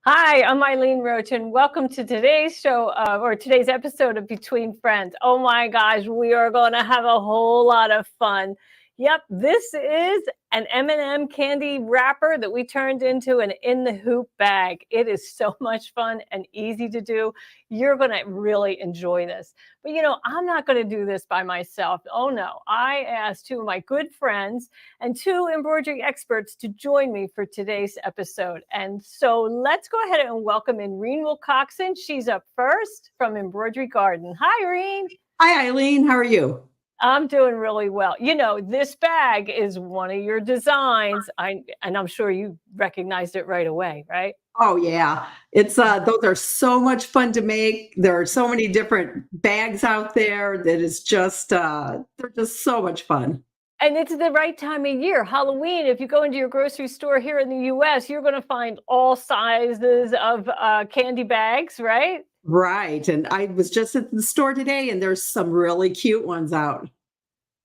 Hi, I'm Eileen Roach, and welcome to today's show, or today's episode of Between Friends. Oh my gosh, we are going to have a whole lot of fun. Yep, this is an M&M candy wrapper that we turned into an in the hoop bag. It is so much fun and easy to do. You're going to really enjoy this. But you know, I'm not going to do this by myself. Oh no, I asked two of my good friends and two embroidery experts to join me for today's episode. And so let's go ahead and welcome in Reen Wilcoxson. She's up first from Embroidery Garden. Hi, Reen. Hi, Eileen. How are you? I'm doing really well. You know, this bag is one of your designs. And I'm sure you recognized it right away, right? Oh yeah. It's those are so much fun to make. There are so many different bags out there that is just they're just so much fun. And it's the right time of year. Halloween, if you go into your grocery store here in the US, you're going to find all sizes of candy bags, right? Right. And I was just at the store today and there's some really cute ones out.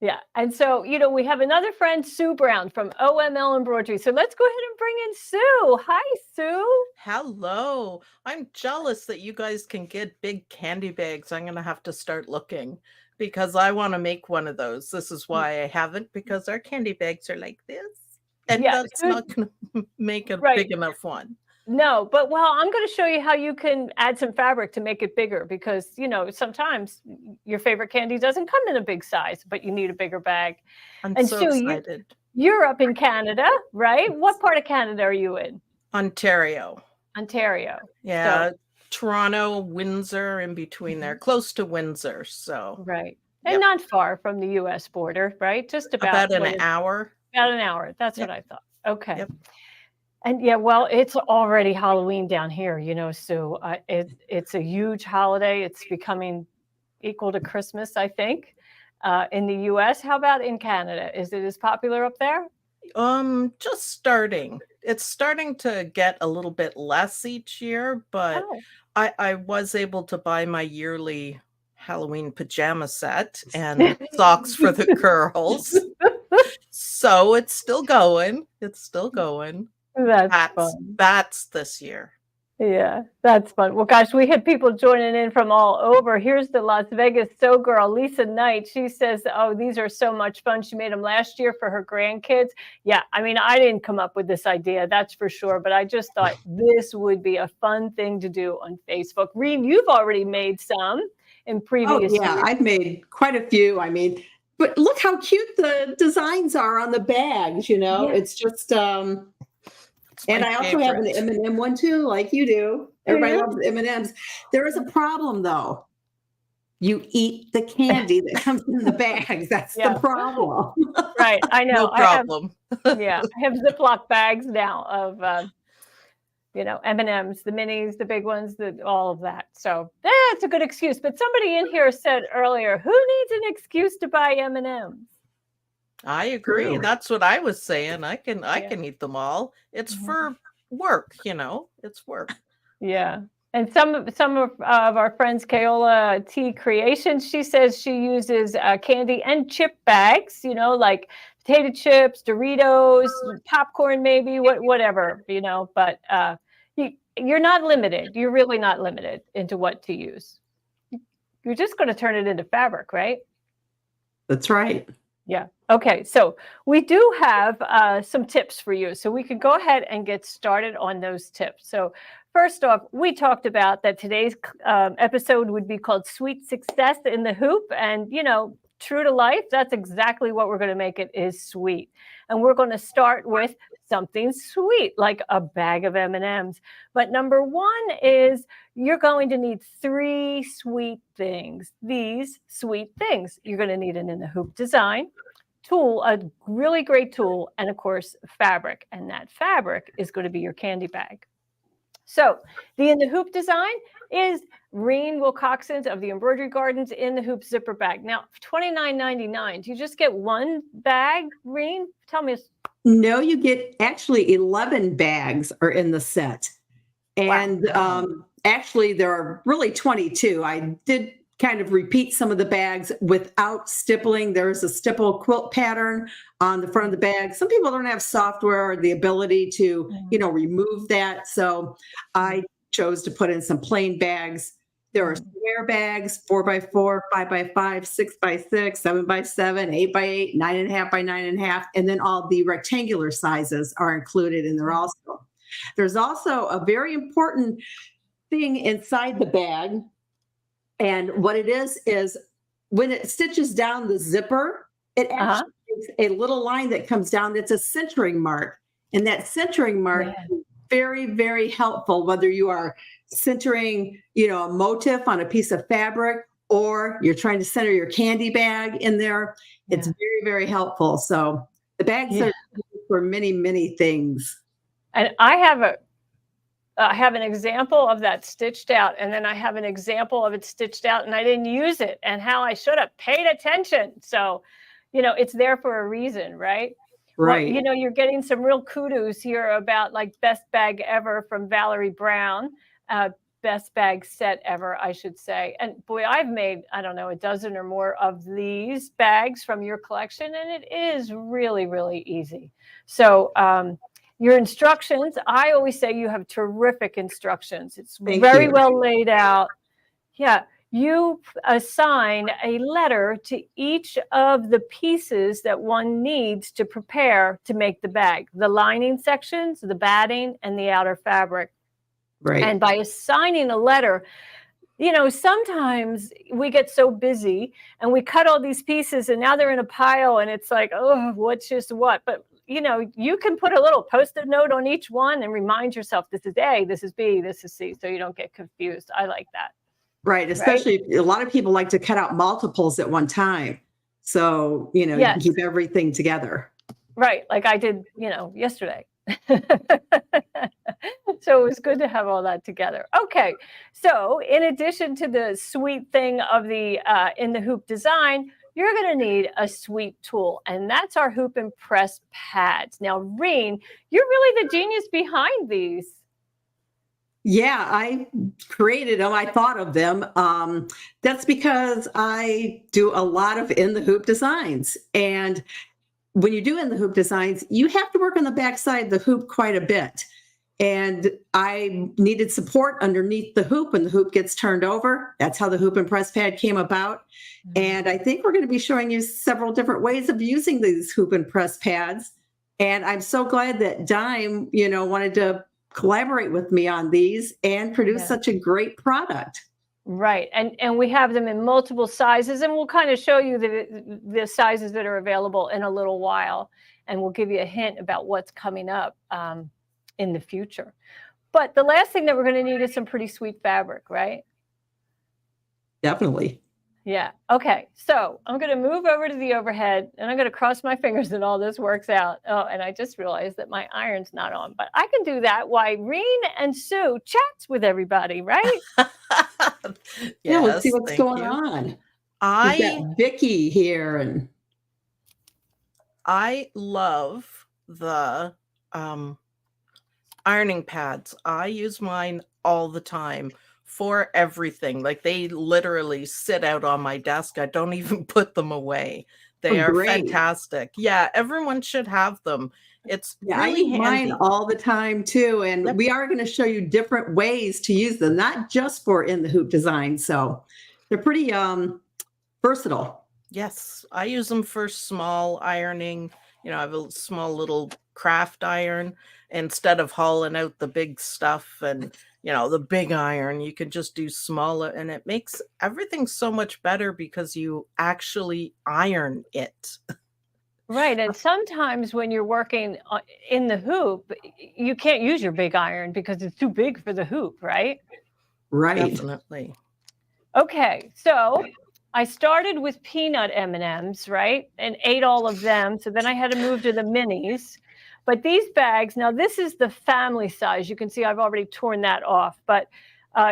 Yeah. And so, you know, we have another friend, Sue Brown from OML Embroidery. So let's go ahead and bring in Sue. Hi, Sue. Hello. I'm jealous that you guys can get big candy bags. I'm going to have to start looking because I want to make one of those. This is why I haven't, because our candy bags are like this. And that's not going to make a big enough one. No, but well, I'm going to show you how you can add some fabric to make it bigger because, you know, sometimes your favorite candy doesn't come in a big size, but you need a bigger bag. I'm so excited. You're up in Canada, right? What part of Canada are you in? Ontario. Ontario. Yeah. So, Toronto, Windsor, in between there, close to Windsor. So right. And not far from the US border, right? Just about an hour. About an hour. That's what I thought. Okay. Yep. And yeah, well, it's already Halloween down here, you know, Sue. It's a huge holiday. It's becoming equal to Christmas, I think, in the US. How about in Canada? Is it as popular up there? Just starting. It's starting to get a little bit less each year, but I was able to buy my yearly Halloween pajama set and socks for the girls. So it's still going. It's still going. That's fun. That's this year. Yeah, that's fun. Well, gosh, we had people joining in from all over. Here's the Las Vegas Sew Girl, Lisa Knight. She says, oh, these are so much fun. She made them last year for her grandkids. Yeah, I mean, I didn't come up with this idea, that's for sure. But I just thought this would be a fun thing to do on Facebook. Reen, you've already made some in previous years. I've made quite a few. I mean, but look how cute the designs are on the bags, you know. It's just... And I also have an M&M one too, like you do. Everybody loves M&Ms. There is a problem though. You eat the candy that comes in the bags. That's the problem. Right. I know. No problem. I have Ziploc bags now of, you know, M&Ms, the minis, the big ones, all of that. So that's a good excuse. But somebody in here said earlier, who needs an excuse to buy M&Ms? I agree. True. That's what I was saying. I can eat them all. It's for work, you know. It's work. Yeah. And some of our friends, Kaola T Creations, she says she uses candy and chip bags, you know, like potato chips, Doritos, popcorn, maybe, whatever, you know. But you're not limited. You're really not limited into what to use. You're just going to turn it into fabric, right? That's right. Yeah. Okay. So we do have some tips for you. So we could go ahead and get started on those tips. So first off, we talked about that today's episode would be called Sweet Success in the Hoop. And, you know, true to life, that's exactly what we're going to make it is sweet. And we're going to start with something sweet, like a bag of M&Ms. But number one is you're going to need 3 sweet things. These sweet things. You're going to need an in the hoop design tool, a really great tool, and of course, fabric. And that fabric is going to be your candy bag. So the in the hoop design is Reen Wilcoxson's of the Embroidery Gardens in the hoop zipper bag. Now, $29.99. Do you just get one bag, Reen? Tell me. No, you get actually 11 bags are in the set. And Wow. Actually, there are really 22. I did kind of repeat some of the bags without stippling. There's a stipple quilt pattern on the front of the bag. Some people don't have software or the ability to, remove that. So I chose to put in some plain bags. There are square bags, 4x4, 5x5, 6x6, 7x7, 8x8, 9.5 by 9.5, and then all the rectangular sizes are included in there also. There's also a very important thing inside the bag. And what it is when it stitches down the zipper, it actually makes a little line that comes down that's a centering mark. And that centering mark is very, very helpful, whether you are centering, a motif on a piece of fabric or you're trying to center your candy bag in there. It's very, very helpful. So the bags are used for many, many things. And I have an example of that stitched out, and then I have an example of it stitched out and I didn't use it, and how I should have paid attention. So, it's there for a reason, right? Right. Well, you're getting some real kudos here about like best bag ever from Valerie Brown, best bag set ever, I should say. And boy, I've made, I don't know, a dozen or more of these bags from your collection, and it is really, really easy. So, your instructions, I always say you have terrific instructions. It's very well laid out. Yeah. You assign a letter to each of the pieces that one needs to prepare to make the bag. The lining sections, the batting, and the outer fabric. Right. And by assigning a letter, sometimes we get so busy and we cut all these pieces and now they're in a pile and it's like, oh, what's just what? But you can put a little Post-it note on each one and remind yourself, this is A, this is B, this is C, so you don't get confused. I like that. Right. Especially a lot of people like to cut out multiples at one time. So, you can keep everything together. Right. Like I did, yesterday. So it was good to have all that together. Okay. So in addition to the sweet thing of the in the hoop design, you're going to need a sweet tool, and that's our hoop and press pads. Now, Reen, you're really the genius behind these. Yeah, I created them. I thought of them. That's because I do a lot of in the hoop designs. And when you do in the hoop designs, you have to work on the backside of the hoop quite a bit. And I needed support underneath the hoop when the hoop gets turned over. That's how the hoop and press pad came about. And I think we're going to be showing you several different ways of using these hoop and press pads. And I'm so glad that Dime, wanted to collaborate with me on these and produce such a great product. Right. And we have them in multiple sizes, and we'll kind of show you the sizes that are available in a little while. And we'll give you a hint about what's coming up in the future. But the last thing that we're going to need is some pretty sweet fabric, right? Definitely. Yeah. Okay. So I'm going to move over to the overhead, and I'm going to cross my fingers that all this works out. Oh, and I just realized that my iron's not on, but I can do that while Reen and Sue chats with everybody, right? Yeah, let's see what's going on. We've got Vicky here, and I love the ironing pads. I use mine all the time for everything. Like they literally sit out on my desk. I don't even put them away. They are fantastic. Yeah, everyone should have them. It's really I use mine all the time too. And we are going to show you different ways to use them, not just for in the hoop design. So they're pretty versatile. Yes, I use them for small ironing. I have a small little craft iron. Instead of hauling out the big stuff and the big iron, you can just do smaller, and it makes everything so much better because you actually iron it. Right. And sometimes when you're working in the hoop, you can't use your big iron because it's too big for the hoop, right? Right. Definitely. Okay, so I started with peanut M&Ms, right? And ate all of them. So then I had to move to the minis. But these bags, now this is the family size. You can see I've already torn that off. But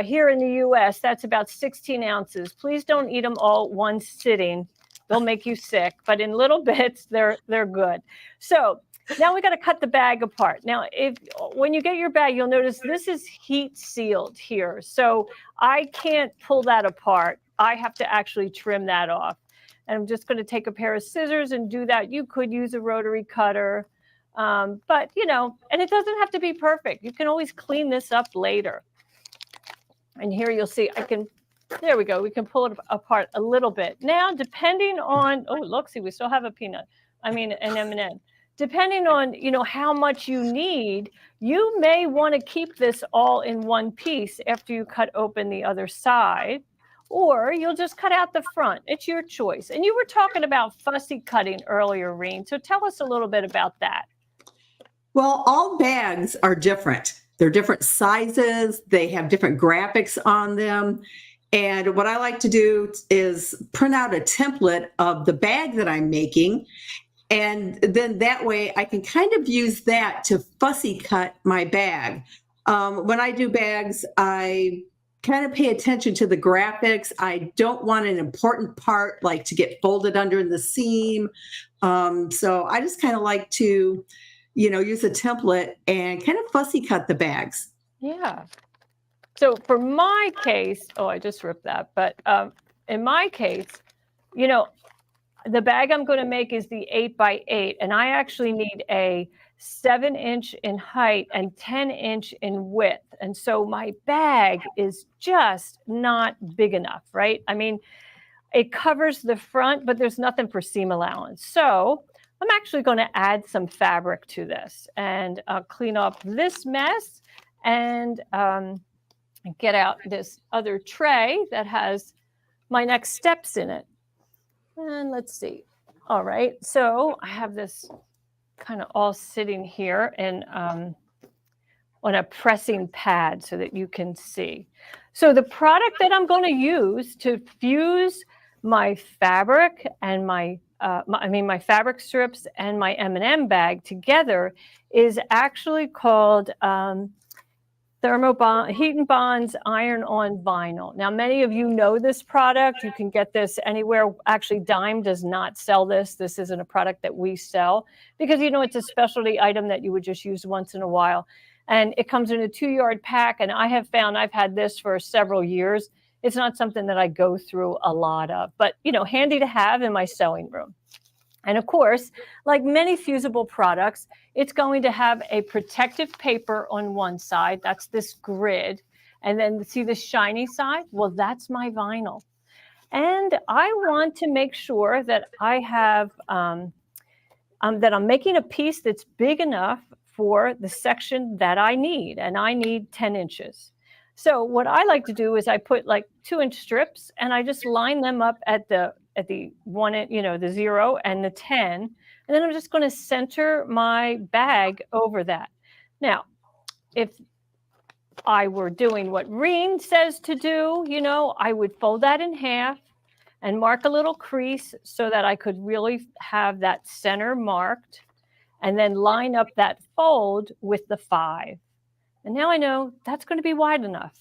here in the US, that's about 16 ounces. Please don't eat them all one sitting. They'll make you sick. But in little bits, they're good. So now we got to cut the bag apart. Now, when you get your bag, you'll notice this is heat sealed here. So I can't pull that apart. I have to actually trim that off. And I'm just going to take a pair of scissors and do that. You could use a rotary cutter, but and it doesn't have to be perfect. You can always clean this up later. And here you'll see there we go. We can pull it apart a little bit. Now, depending on, look, see, we still have an M&M. Depending on, how much you need, you may want to keep this all in one piece after you cut open the other side, or you'll just cut out the front. It's your choice. And you were talking about fussy cutting earlier, Reen. So tell us a little bit about that. Well, all bags are different. They're different sizes. They have different graphics on them. And what I like to do is print out a template of the bag that I'm making. And then that way I can kind of use that to fussy cut my bag. When I do bags, I kind of pay attention to the graphics. I don't want an important part like to get folded under the seam. So I just kind of like to, use a template and kind of fussy cut the bags. Yeah. So for my case, I just ripped that. But in my case, the bag I'm going to make is the 8x8, and I actually need a 7-inch in height and 10-inch in width. And so my bag is just not big enough, right? I mean, it covers the front, but there's nothing for seam allowance. So I'm actually going to add some fabric to this and clean up this mess and get out this other tray that has my next steps in it. And let's see. All right. So I have this kind of all sitting here and on a pressing pad so that you can see. So the product that I'm going to use to fuse my fabric and my fabric strips and my M&M bag together is actually called Heat and Bonds Iron-On Vinyl. Now, many of you know this product. You can get this anywhere. Actually, Dime does not sell this. This isn't a product that we sell because, it's a specialty item that you would just use once in a while. And it comes in a 2-yard pack. And I have found I've had this for several years. It's not something that I go through a lot of, but, handy to have in my sewing room. And of course, like many fusible products, it's going to have a protective paper on one side. That's this grid. And then see the shiny side? Well, that's my vinyl. And I want to make sure that I have, that I'm making a piece that's big enough for the section that I need. And I need 10 inches. So what I like to do is I put like 2-inch strips and I just line them up at the 1, the 0 and the 10. And then I'm just going to center my bag over that. Now, if I were doing what Reen says to do, I would fold that in half and mark a little crease so that I could really have that center marked and then line up that fold with the 5. And now I know that's going to be wide enough.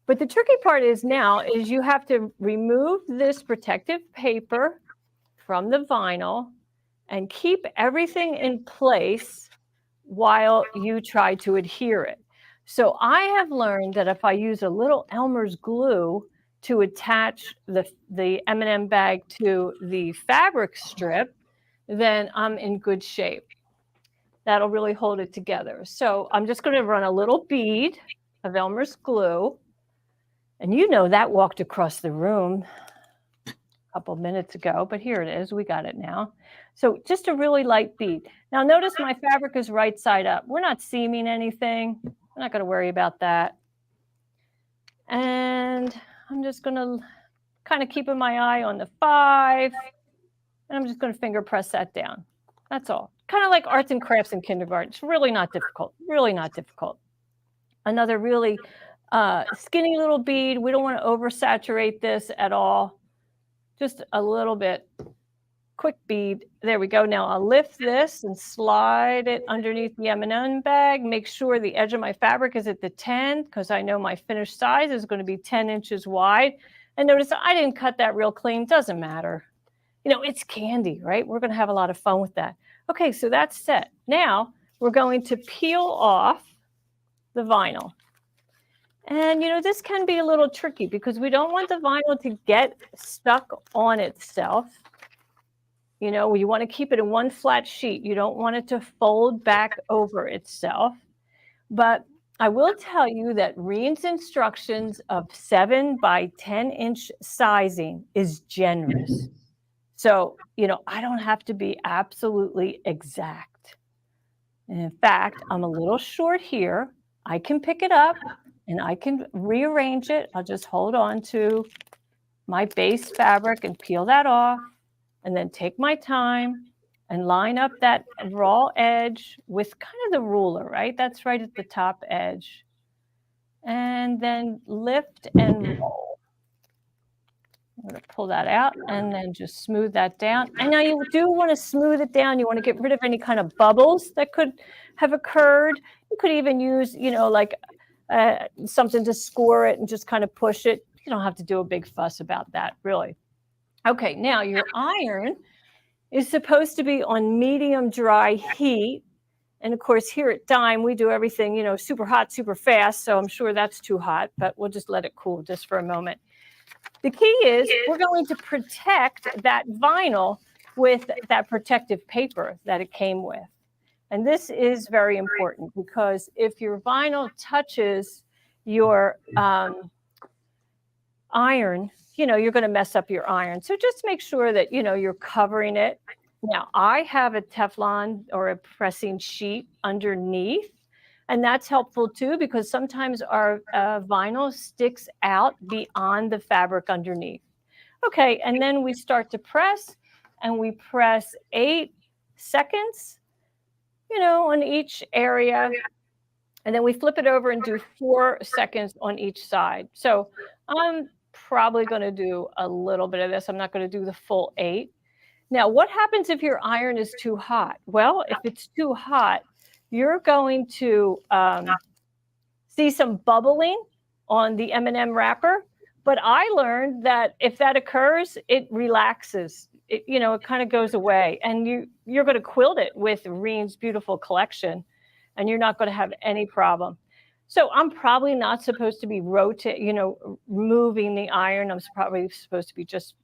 But the tricky part is you have to remove this protective paper from the vinyl and keep everything in place while you try to adhere it. So I have learned that if I use a little Elmer's glue to attach the M&M bag to the fabric strip, then I'm in good shape. That'll really hold it together. So I'm just going to run a little bead of Elmer's glue. And that walked across the room a couple of minutes ago, but here it is. We got it now. So just a really light bead. Now notice my fabric is right side up. We're not seaming anything. I'm not going to worry about that. And I'm just going to kind of keeping my eye on the 5. And I'm just going to finger press that down. That's all. Kind of like arts and crafts in kindergarten. It's really not difficult. Really not difficult. Another really Skinny little bead. We don't want to oversaturate this at all. Just a little bit. Quick bead. There we go. Now I'll lift this and slide it underneath the M&M bag. Make sure the edge of my fabric is at the 10 because I know my finished size is going to be 10 inches wide. And notice I didn't cut that real clean. Doesn't matter. You know, it's candy, right? We're going to have a lot of fun with that. Okay, so that's set. Now we're going to peel off the vinyl. And, you know, this can be a little tricky because we don't want the vinyl to get stuck on itself. You know, you want to keep it in one flat sheet. You don't want it to fold back over itself. But I will tell you that Reen's instructions of 7 by 10 inch sizing is generous. So, you know, I don't have to be absolutely exact. And in fact, I'm a little short here. I can pick it up and I can rearrange it. I'll just hold on to my base fabric and peel that off, and then take my time and line up that raw edge with kind of the ruler, right? That's right at the top edge. And then lift and roll. I'm going to pull that out and then just smooth that down. And now you do want to smooth it down. You want to get rid of any kind of bubbles that could have occurred. You could even use, you know, like something to score it and just kind of push it. You don't have to do a big fuss about that, really. Okay, now your iron is supposed to be on medium dry heat. And of course, here at Dime, we do everything, you know, super hot, super fast. So I'm sure that's too hot, but we'll just let it cool just for a moment. The key is we're going to protect that vinyl with that protective paper that it came with. And this is very important because if your vinyl touches your iron, you know, you're going to mess up your iron. So just make sure that, you know, you're covering it. Now, I have a Teflon or a pressing sheet underneath, and that's helpful too because sometimes our vinyl sticks out beyond the fabric underneath. Okay, and then we start to press, and we press 8 seconds, you know, on each area. And then we flip it over and do 4 seconds on each side. So I'm probably going to do a little bit of this. I'm not going to do the full 8. Now, what happens if your iron is too hot? Well, if it's too hot, you're going to see some bubbling on the M&M wrapper. But I learned that if that occurs, it relaxes. It, you know, it kind of goes away. And you're going to quilt it with Reen's beautiful collection, and you're not going to have any problem. So I'm probably not supposed to be moving the iron. I'm probably supposed to be just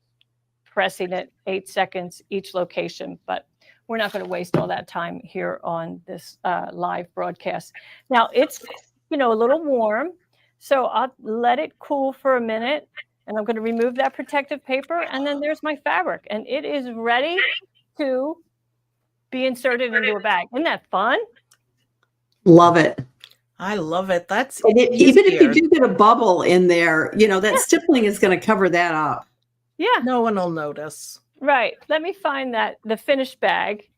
pressing it 8 seconds each location, but we're not going to waste all that time here on this live broadcast. Now it's, you know, a little warm, so I'll let it cool for a minute, and I'm going to remove that protective paper, and then there's my fabric, and it is ready to be inserted into a bag. Isn't that fun? Love it. I love it. That's even if you do get a bubble in there, you know, that stippling is going to cover that up. Yeah. No one will notice. Right. Let me find the finished bag.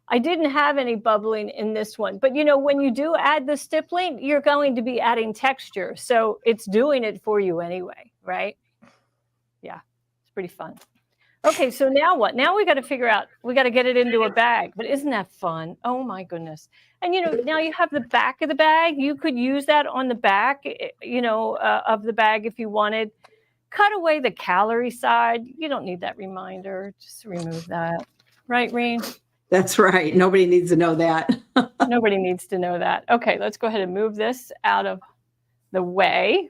I didn't have any bubbling in this one, but you know, when you do add the stippling, you're going to be adding texture. So it's doing it for you anyway, right? Yeah, it's pretty fun. Okay, so now what? Now we got to figure out, we got to get it into a bag, but isn't that fun? Oh my goodness. And you know, now you have the back of the bag. You could use that on the back, you know, of the bag if you wanted. Cut away the calorie side. You don't need that reminder. Just remove that. Right, Reen? That's right. Nobody needs to know that. Nobody needs to know that. Okay, let's go ahead and move this out of the way.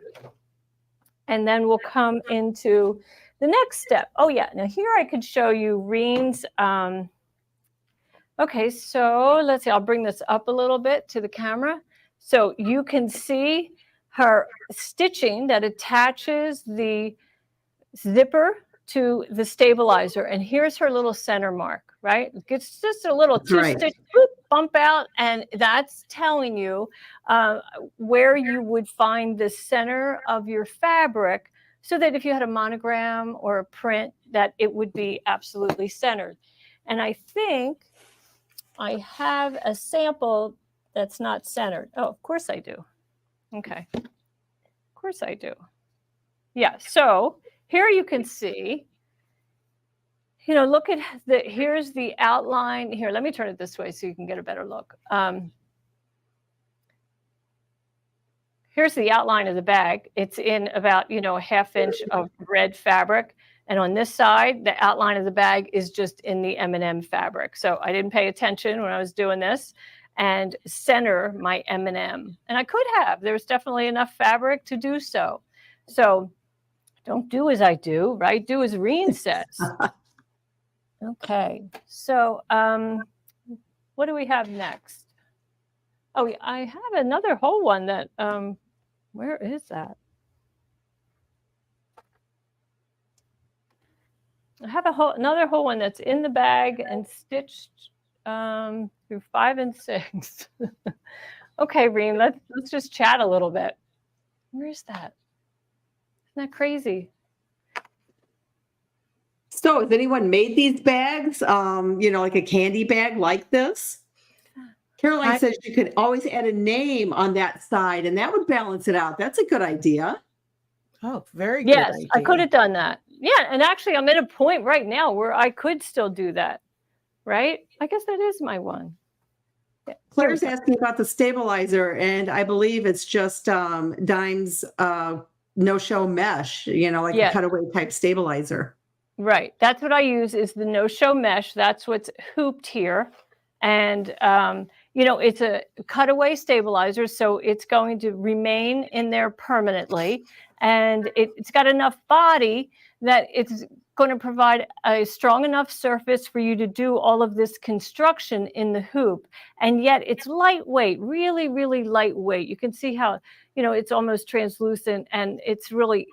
And then we'll come into the next step. Oh yeah, now here I could show you Reen's, okay, so let's see, I'll bring this up a little bit to the camera. So you can see her stitching that attaches the zipper to the stabilizer. And here's her little center mark, right? It's just a little two-stitch bump out, and that's telling you where you would find the center of your fabric, so that if you had a monogram or a print, that it would be absolutely centered. And I think I have a sample that's not centered. Oh, of course I do. Okay. Of course I do. Yeah, so here you can see, look at here's the outline. Here, let me turn it this way so you can get a better look. Here's the outline of the bag. It's in about, a half inch of red fabric. And on this side, the outline of the bag is just in the M&M fabric. So I didn't pay attention when I was doing this and center my M&M. And I could have. There's definitely enough fabric to do so. So don't do as I do, right? Do as Reen says. Okay. So what do we have next? Oh, I have another whole one that, where is that? I have another whole one that's in the bag and stitched through 5 and 6. Okay, Reen, let's just chat a little bit. Where's that? Isn't that crazy? So has anyone made these bags, like a candy bag like this? Caroline says you could always add a name on that side, and that would balance it out. That's a good idea. Oh, very good. Yes, idea. I could have done that. Yeah, and actually I'm at a point right now where I could still do that, right? I guess that is my one. Yeah. Claire's asking about the stabilizer, and I believe it's just Dime's no-show mesh, like a cutaway type stabilizer. Right. That's what I use is the no-show mesh. That's what's hooped here. And, it's a cutaway stabilizer, so it's going to remain in there permanently. And it's got enough body that it's going to provide a strong enough surface for you to do all of this construction in the hoop. And yet it's lightweight, really, really lightweight. You can see how, it's almost translucent and it's really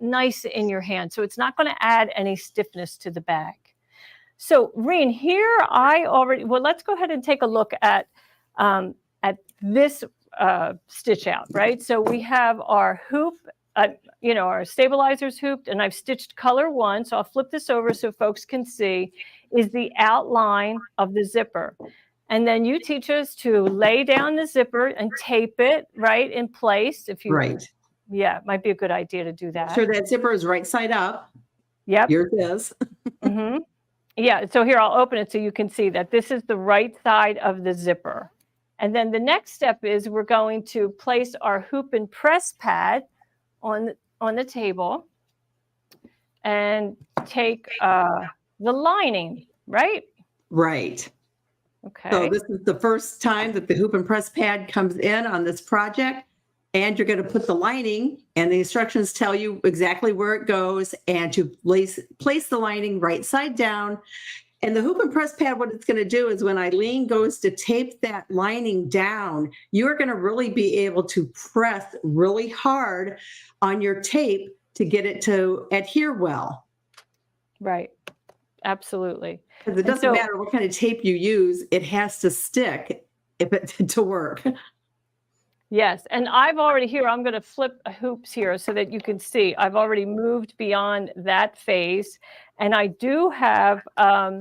nice in your hand. So it's not going to add any stiffness to the bag. So Reen, here let's go ahead and take a look at this stitch out, right? So we have our hoop, our stabilizers hooped, and I've stitched color 1. So I'll flip this over so folks can see, is the outline of the zipper. And then you teach us to lay down the zipper and tape it right in place. Right. Yeah, it might be a good idea to do that. Sure, that zipper is right side up. Yep. Yours is. Mm-hmm. Yeah, so here I'll open it so you can see that this is the right side of the zipper. And then the next step is we're going to place our hoop and press pad on the table and take the lining, right? Right. Okay. So this is the first time that the hoop and press pad comes in on this project, and you're going to put the lining, and the instructions tell you exactly where it goes, and to place the lining right side down. And the hoop and press pad, what it's going to do is when Eileen goes to tape that lining down, you're going to really be able to press really hard on your tape to get it to adhere well. Right. Absolutely. Because it doesn't matter what kind of tape you use, it has to stick to work. Yes, and I've already here, I'm going to flip hoops here so that you can see I've already moved beyond that phase. And I do have, my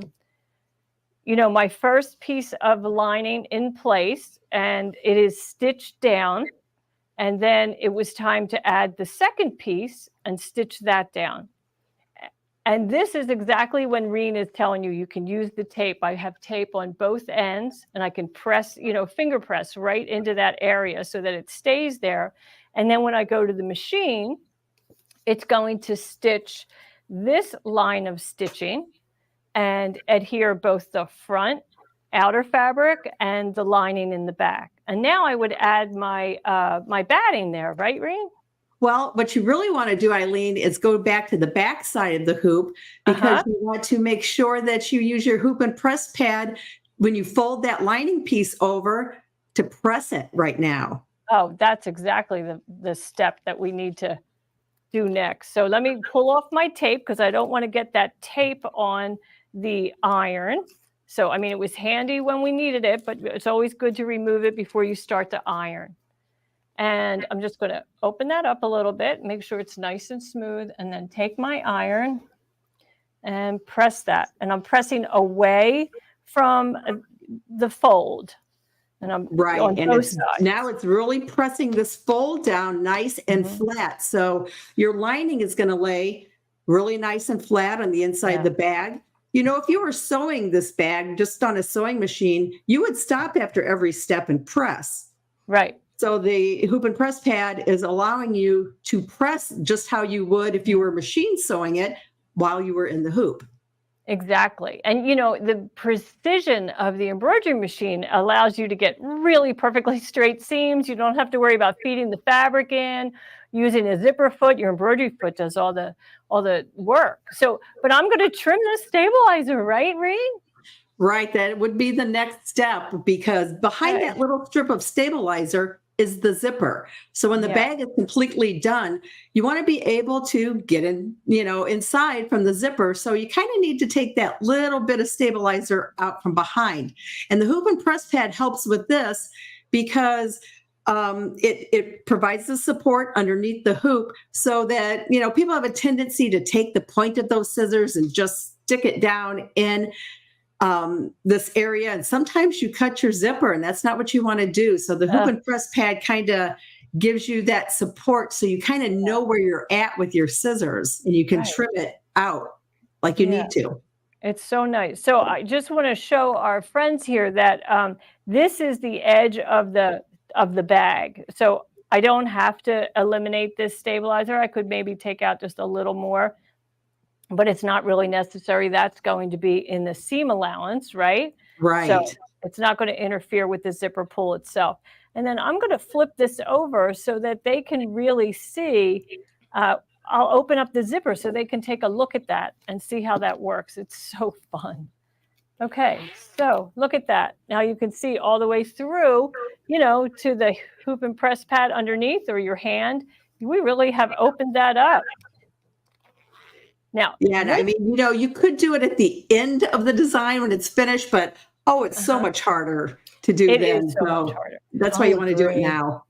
first piece of lining in place, and it is stitched down. And then it was time to add the second piece and stitch that down. And this is exactly when Reen is telling you can use the tape. I have tape on both ends, and I can press, finger press right into that area so that it stays there. And then when I go to the machine, it's going to stitch this line of stitching and adhere both the front outer fabric and the lining in the back. And now I would add my my batting there, right, Reen? Well, what you really want to do, Eileen, is go back to the back side of the hoop, because you want to make sure that you use your hoop and press pad when you fold that lining piece over to press it right now. Oh, that's exactly the step that we need to do next. So let me pull off my tape because I don't want to get that tape on the iron. So, it was handy when we needed it, but it's always good to remove it before you start to iron. And I'm just going to open that up a little bit, make sure it's nice and smooth, and then take my iron and press that. And I'm pressing away from the fold. And I'm Right. on And both it's sides. now it's really pressing this fold down nice and flat. So your lining is going to lay really nice and flat on the inside of the bag. You know, if you were sewing this bag just on a sewing machine, you would stop after every step and press. Right. So the hoop and press pad is allowing you to press just how you would if you were machine sewing it while you were in the hoop. Exactly. And, you know, the precision of the embroidery machine allows you to get really perfectly straight seams. You don't have to worry about feeding the fabric in, using a zipper foot. Your embroidery foot does all the work. So, but I'm going to trim the stabilizer, right, Reen? Right. That would be the next step, because behind that little strip of stabilizer is the zipper. So when the bag is completely done, you want to be able to get in, you know, inside from the zipper. So you kind of need to take that little bit of stabilizer out from behind. And the hoop and press pad helps with this because it provides the support underneath the hoop so that, you know, people have a tendency to take the point of those scissors and just stick it down in this area, and sometimes you cut your zipper, and that's not what you want to do. So the hoop and press pad kind of gives you that support, so you kind of know where you're at with your scissors, and you can trim it out like you need to. It's so nice. So I just want to show our friends here that this is the edge of the bag. So I don't have to eliminate this stabilizer. I could maybe take out just a little more, but it's not really necessary. That's going to be in the seam allowance, right? Right. So it's not going to interfere with the zipper pull itself. And then I'm going to flip this over so that they can really see. I'll open up the zipper so they can take a look at that and see how that works. It's so fun. Okay, so look at that. Now you can see all the way through, you know, to the hoop and press pad underneath, or your hand. We really have opened that up. Now, I mean, you know, you could do it at the end of the design when it's finished, but it's so much harder to do then. It is so much harder. That's why you want to do it now.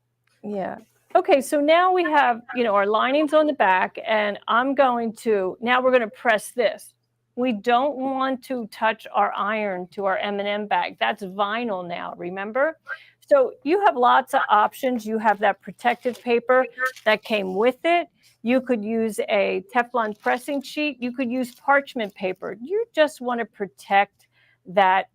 Yeah. Okay, so now we have, you know, our linings on the back, and now we're going to press this. We don't want to touch our iron to our M&M bag. That's vinyl now, remember? So you have lots of options. You have that protective paper that came with it. You could use a Teflon pressing sheet. You could use parchment paper. You just want to protect that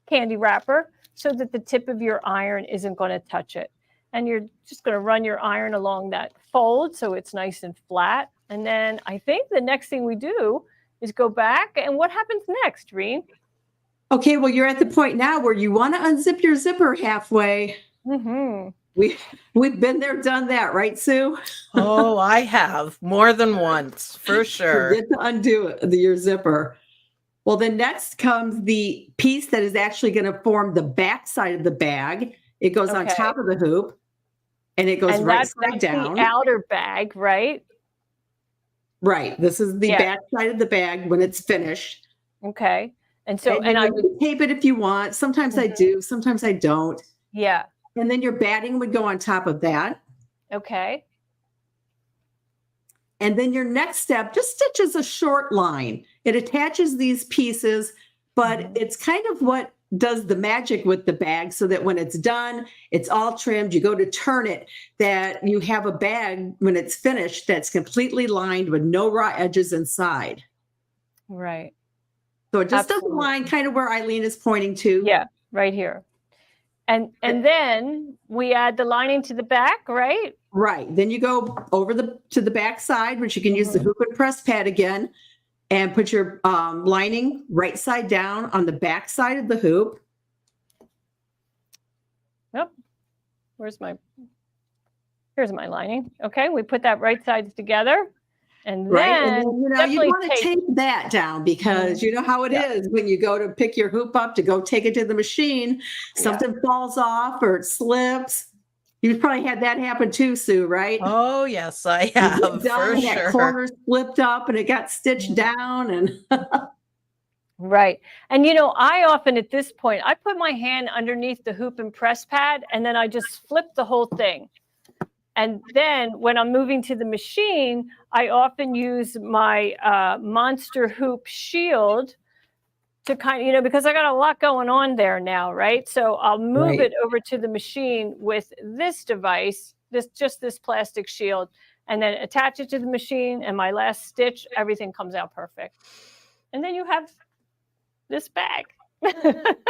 candy wrapper so that the tip of your iron isn't going to touch it. And you're just going to run your iron along that fold so it's nice and flat. And then I think the next thing we do is go back. And what happens next, Reen? Okay, well, you're at the point now where you want to unzip your zipper halfway. Mm-hmm. We've been there, done that, right, Sue? Oh, I have more than once, for sure. Forget to undo your zipper. Well, then next comes the piece that is actually going to form the back side of the bag. It goes on top of the hoop, and it goes right side down. The outer bag, right? Right. This is the back side of the bag when it's finished. Okay. And so, and I would tape it if you want. Sometimes I do, sometimes I don't. Yeah. And then your batting would go on top of that. Okay. And then your next step just stitches a short line. It attaches these pieces, but it's kind of what does the magic with the bag, so that when it's done, it's all trimmed. You go to turn it, that you have a bag when it's finished that's completely lined with no raw edges inside. Right. So it just does a line kind of where Eileen is pointing to. Yeah, right here. And then we add the lining to the back, right? Right. Then you go over to the back side, which you can use the hoop and press pad again, and put your lining right side down on the back side of the hoop. Yep. Here's my lining. Okay, we put that right sides together. And then, you want to tape that down, because you know how it is when you go to pick your hoop up to go take it to the machine, something falls off or it slips. You've probably had that happen too, Sue, right? Oh, yes, I have, for sure. That corner slipped up and it got stitched down. And right. And, you know, I often at this point, I put my hand underneath the hoop and press pad, and then I just flip the whole thing. And then when I'm moving to the machine, I often use my Monster Hoop Shield to kind of, because I got a lot going on there now, right? So I'll move it over to the machine with this device, just this plastic shield, and then attach it to the machine, and my last stitch, everything comes out perfect. And then you have this bag.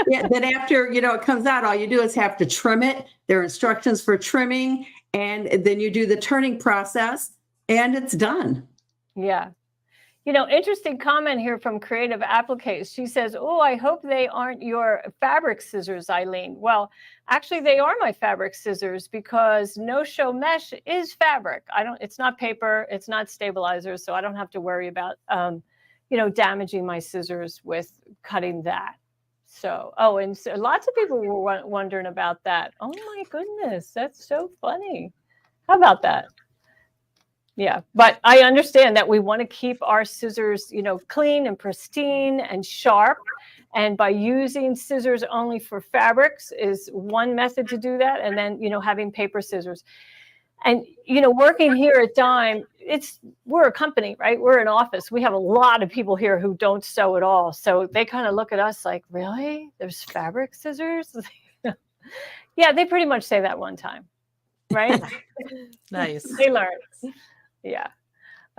Yeah, then after, it comes out, all you do is have to trim it. There are instructions for trimming, and then you do the turning process, and it's done. Yeah. Interesting comment here from Creative Appliques. She says, oh, I hope they aren't your fabric scissors, Eileen. Well, actually, they are my fabric scissors because no-show mesh is fabric. It's not paper, it's not stabilizer, so I don't have to worry about, damaging my scissors with cutting that. So, and so lots of people were wondering about that. Oh my goodness, that's so funny. How about that? Yeah, but I understand that we want to keep our scissors, clean and pristine and sharp. And by using scissors only for fabrics is one method to do that. And then, having paper scissors. And, working here at Dime, we're a company, right? We're an office. We have a lot of people here who don't sew at all. So they kind of look at us like, really? There's fabric scissors? Yeah, they pretty much say that one time, right? Nice. They learn. Yeah.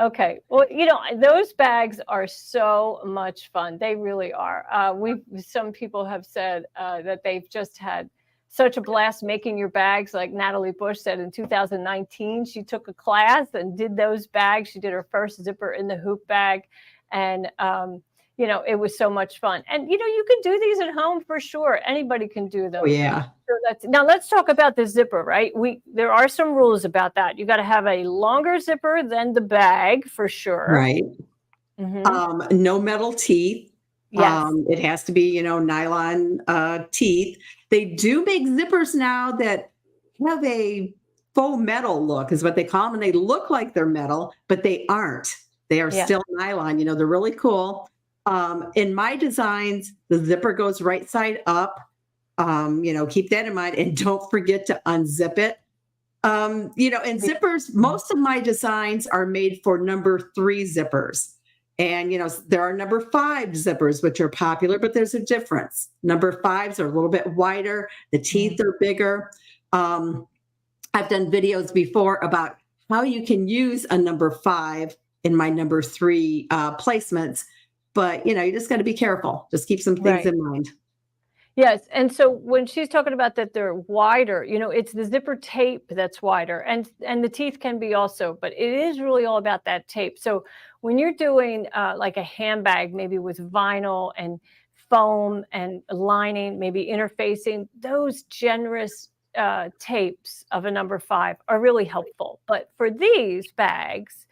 Okay. Well, those bags are so much fun. They really are. Some people have said that they've just had such a blast making your bags. Like Natalie Bush said in 2019, she took a class and did those bags. She did her first zipper in the hoop bag. And, it was so much fun. And, you can do these at home for sure. Anybody can do them. Oh, yeah. So now let's talk about the zipper, right? There are some rules about that. You got to have a longer zipper than the bag for sure. Right. Mm-hmm. No metal teeth. Yes. It has to be, nylon teeth. They do make zippers now that have a faux metal look, is what they call them. And they look like they're metal, but they aren't. They are still nylon. They're really cool. In my designs, the zipper goes right side up. Keep that in mind, and don't forget to unzip it. And zippers, most of my designs are made for number 3 zippers. And, there are number 5 zippers, which are popular, but there's a difference. Number 5s are a little bit wider. The teeth are bigger. I've done videos before about how you can use a number 5 in my number 3 placements. But, you just got to be careful. Just keep some things in mind. Yes. And so when she's talking about that they're wider, it's the zipper tape that's wider, and the teeth can be also, but it is really all about that tape. So when you're doing like a handbag, maybe with vinyl and foam and lining, maybe interfacing, those generous tapes of a number 5 are really helpful. But for these bags,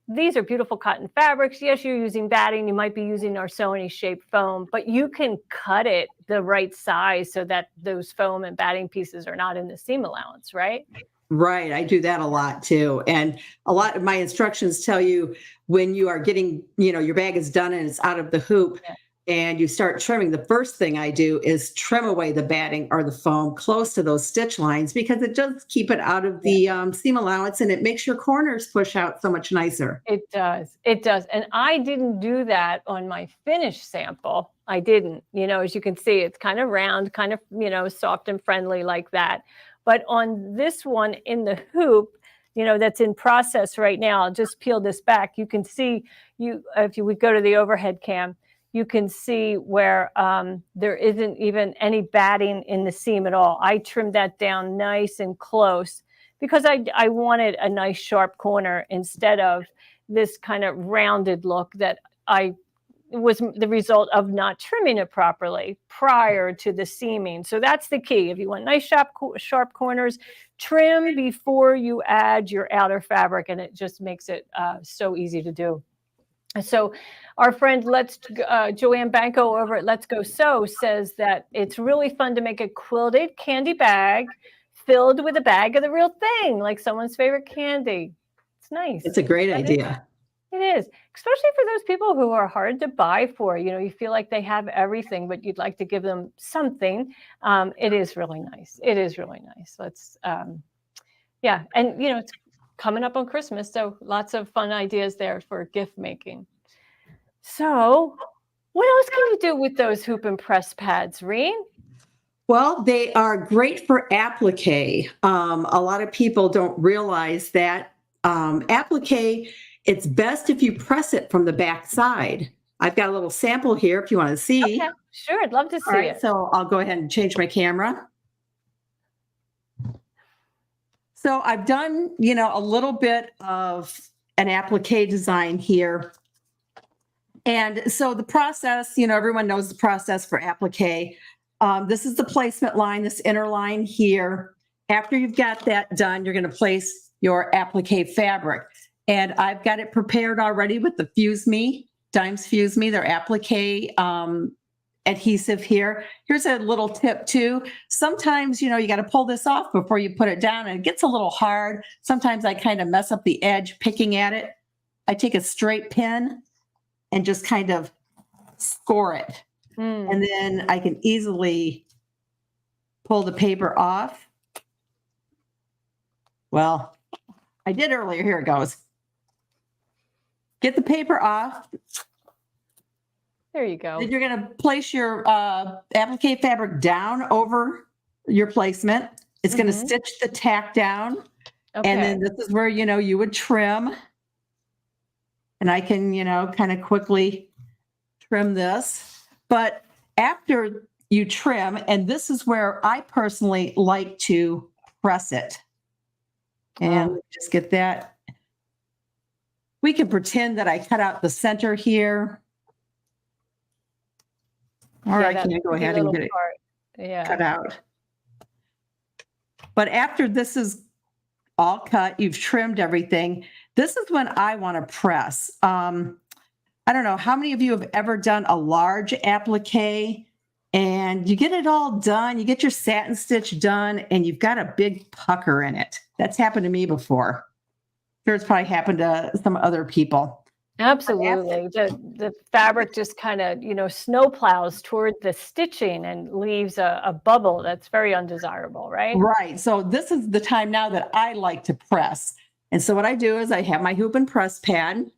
these are beautiful cotton fabrics. Yes, you're using batting. You might be using our Sewing shaped foam, but you can cut it the right size so that those foam and batting pieces are not in the seam allowance, right? Right. I do that a lot too. And a lot of my instructions tell you when you are getting, your bag is done and it's out of the hoop and you start trimming, the first thing I do is trim away the batting or the foam close to those stitch lines, because it does keep it out of the seam allowance, and it makes your corners push out so much nicer. It does. It does. And I didn't do that on my finished sample. I didn't. As you can see, it's kind of round, kind of, soft and friendly like that. But on this one in the hoop, that's in process right now, I'll just peel this back. You can see, if you would go to the overhead cam, you can see where there isn't even any batting in the seam at all. I trimmed that down nice and close because I wanted a nice sharp corner instead of this kind of rounded look that was the result of not trimming it properly prior to the seaming. So that's the key. If you want nice sharp corners, trim before you add your outer fabric, and it just makes it so easy to do. So our friend Joanne Banco over at Let's Go Sew says that it's really fun to make a quilted candy bag filled with a bag of the real thing, like someone's favorite candy. It's nice. It's a great idea. It is, especially for those people who are hard to buy for. You feel like they have everything, but you'd like to give them something. It is really nice. It is really nice. Let's, and it's coming up on Christmas, so lots of fun ideas there for gift making. So What else can you do with those hoop and press pads, Reen? Well, they are great for applique. A lot of people don't realize that applique, it's best if you press it from the back side. I've got a little sample here if you want to see. Okay, sure. I'd love to see All right, it. so I'll go ahead and change my camera. So I've done, a little bit of an applique design here. And so the process, everyone knows the process for applique. This is the placement line, this inner line here. After you've got that done, you're going to place your applique fabric. And I've got it prepared already with the Fuse Me, Dimes Fuse Me, their applique adhesive here. Here's a little tip too. Sometimes, you got to pull this off before you put it down, and it gets a little hard. Sometimes I kind of mess up the edge picking at it. I take a straight pin and just kind of score it. And then I can easily pull the paper off. Well, I did earlier. Here it goes. Get the paper off. There you go. Then you're going to place your applique fabric down over your placement. It's going to stitch the tack down. Okay. And then this is where, you would trim. And I can, kind of quickly trim this. But after you trim, and this is where I personally like to press it. And just get that. We can pretend that I cut out the center here. Or I can go ahead and get it cut out. But after this is all cut, you've trimmed everything. This is when I want to press. I don't know how many of you have ever done a large applique and you get it all done, you get your satin stitch done, and you've got a big pucker in it. That's happened to me before. Sure, it's probably happened to some other people. Absolutely. The fabric just kind of, snow plows toward the stitching and leaves a bubble that's very undesirable, right? Right. So this is the time now that I like to press. And so what I do is I have my hoop and press pad,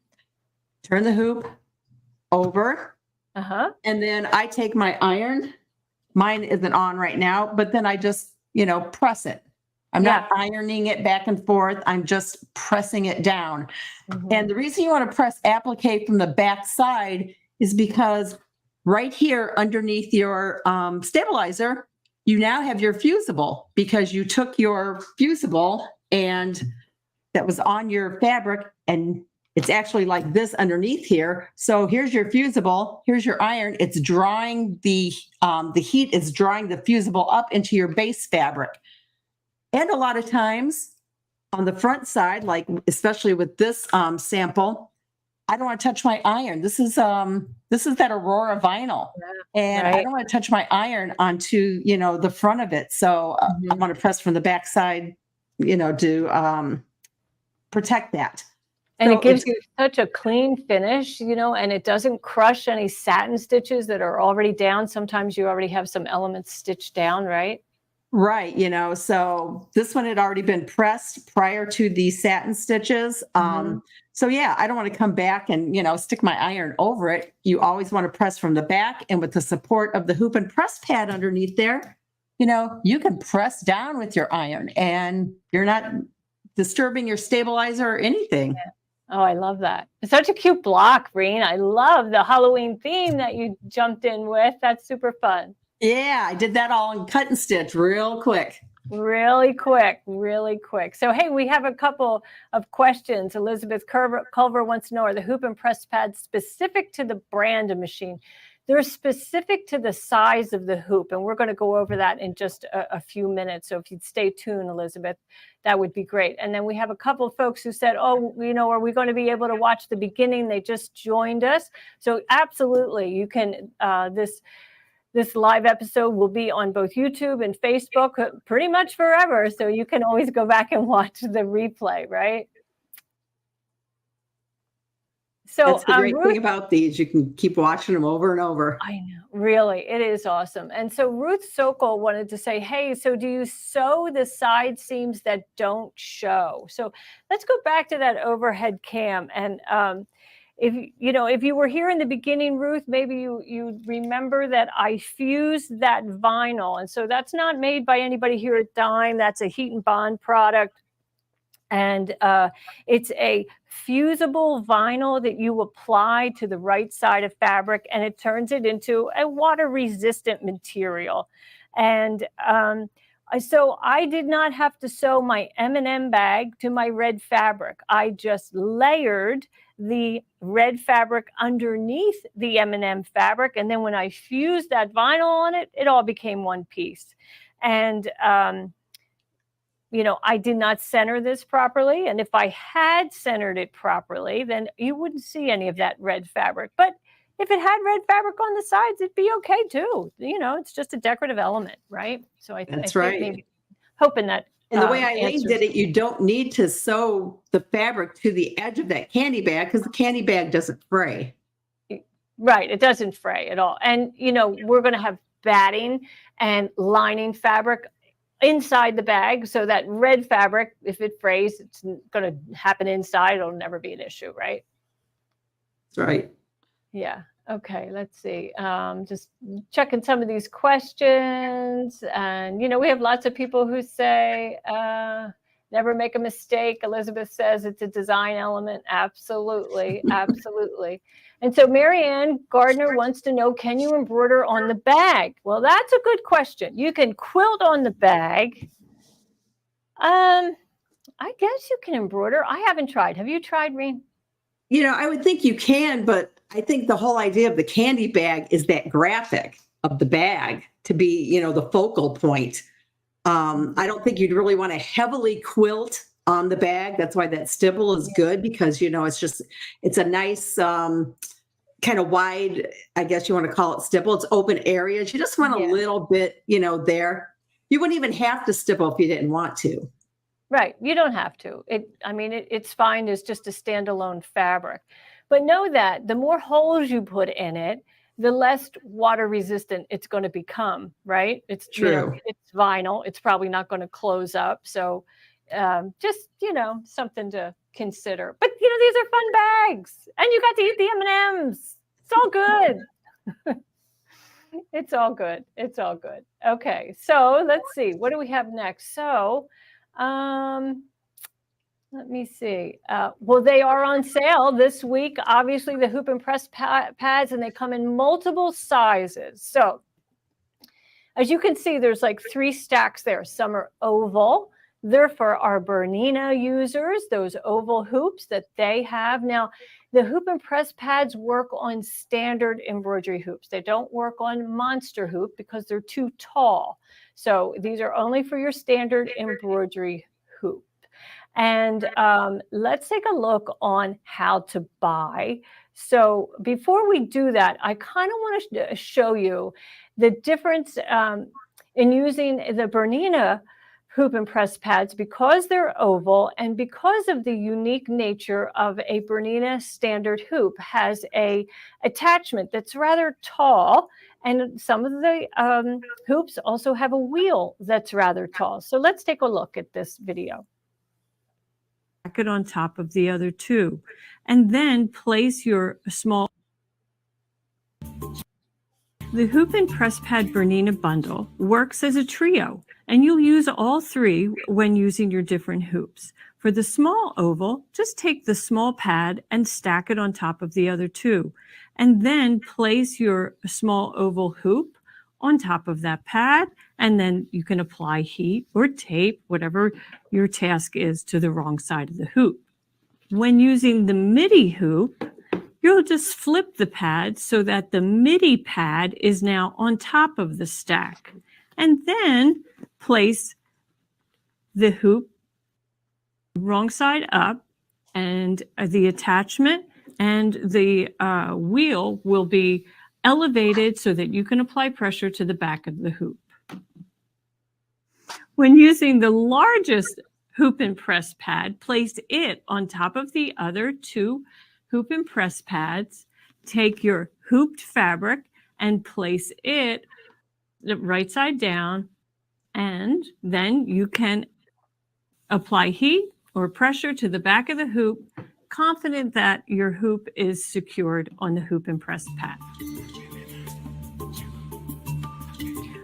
turn the hoop over, and then I take my iron. Mine isn't on right now, but then I just, press it. I'm not ironing it back and forth. I'm just pressing it down. And the reason you want to press applique from the back side is because right here underneath your stabilizer, you now have your fusible, because you took your fusible and that was on your fabric, and it's actually like this underneath here. So here's your fusible, here's your iron. It's drawing the heat is drawing the fusible up into your base fabric. And a lot of times on the front side, like especially with this sample, I don't want to touch my iron. This is that Aurora vinyl, and I don't want to touch my iron onto the front of it. So I want to press from the back side, to protect that. And it gives you such a clean finish, and it doesn't crush any satin stitches that are already down. Sometimes you already have some elements stitched down, right? Right. So this one had already been pressed prior to the satin stitches. So yeah, I don't want to come back and, stick my iron over it. You always want to press from the back, and with the support of the hoop and press pad underneath there, you can press down with your iron and you're not disturbing your stabilizer or anything. Yeah. Oh, I love that. It's such a cute block, Reen. I love the Halloween theme that you jumped in with. That's super fun. Yeah, I did that all in cut and stitch real quick. Really quick. So, hey, we have a couple of questions. Elizabeth Culver wants to know, are the hoop and press pads specific to the brand of machine? They're specific to the size of the hoop, and we're going to go over that in just a few minutes. So if you'd stay tuned, Elizabeth, that would be great. And then we have a couple of folks who said, are we going to be able to watch the beginning? They just joined us. So absolutely, you can, this live episode will be on both YouTube and Facebook pretty much forever. So you can always go back and watch the replay, right? So that's the great thing about these. You can keep watching them over and over. I know, really, it is awesome. And so Ruth Sokol wanted to say, hey, so do you sew the side seams that don't show? So let's go back to that overhead cam. And if you were here in the beginning, Ruth, maybe you remember that I fused that vinyl. And so that's not made by anybody here at Dime. That's a heat and bond product. And it's a fusible vinyl that you apply to the right side of fabric, and it turns it into a water resistant material. And so I did not have to sew my M&M bag to my red fabric. I just layered the red fabric underneath the M&M fabric. And then when I fused that vinyl on it, it all became one piece. And, I did not center this properly. And if I had centered it properly, then you wouldn't see any of that red fabric. But if it had red fabric on the sides, it'd be okay too. It's just a decorative element, right? So I think maybe hoping that. And the way Eileen did it, you don't need to sew the fabric to the edge of that candy bag because the candy bag doesn't fray. Right, it doesn't fray at all. And we're going to have batting and lining fabric inside the bag, so that red fabric, if it frays, it's going to happen inside. It'll never be an issue, right? That's right. Yeah. Okay. Let's see. Just checking some of these questions, and we have lots of people who say never make a mistake. Elizabeth says it's a design element. Absolutely, absolutely. And so Marianne Gardner wants to know, can you embroider on the bag? Well, that's a good question. You can quilt on the bag. I guess you can embroider. I haven't tried. Have you tried, Reen? I would think you can, but I think the whole idea of the candy bag is that graphic of the bag to be, the focal point. I don't think you'd really want to heavily quilt on the bag. That's why that stipple is good, because, it's a nice kind of wide, I guess you want to call it stipple. It's open areas. You just want a little bit, there. You wouldn't even have to stipple if you didn't want to. Right. You don't have to. It's fine as just a standalone fabric. But know that the more holes you put in it, the less water resistant it's going to become, right? It's true. It's vinyl. It's probably not going to close up. So just, something to consider. But, these are fun bags. And you got to eat the M&Ms. It's all good. It's all good. It's all good. Okay. So let's see. What do we have next? So let me see. Well, they are on sale this week. Obviously, the hoop and press pads, and they come in multiple sizes. So as you can see, there's like 3 stacks there. Some are oval. They're for our Bernina users, those oval hoops that they have. Now, the hoop and press pads work on standard embroidery hoops. They don't work on monster hoop because they're too tall. So these are only for your standard embroidery hoop. And let's take a look on how to buy. So before we do that, I kind of want to show you the difference in using the Bernina hoop and press pads because they're oval and because of the unique nature of a Bernina standard hoop has a attachment that's rather tall, and some of the hoops also have a wheel that's rather tall. So let's take a look at this video. Stack it on top of the other 2, and then place your small. The hoop and press pad Bernina bundle works as a trio, and you'll use all 3 when using your different hoops. For the small oval, just take the small pad and stack it on top of the other 2, and then place your small oval hoop on top of that pad, and then you can apply heat or tape, whatever your task is, to the wrong side of the hoop. When using the midi hoop, you'll just flip the pad so that the midi pad is now on top of the stack, and then place the hoop wrong side up, and the attachment and the wheel will be elevated so that you can apply pressure to the back of the hoop. When using the largest hoop and press pad, place it on top of the other 2 hoop and press pads. Take your hooped fabric and place it right side down, and then you can apply heat or pressure to the back of the hoop confident that your hoop is secured on the hoop and press pad.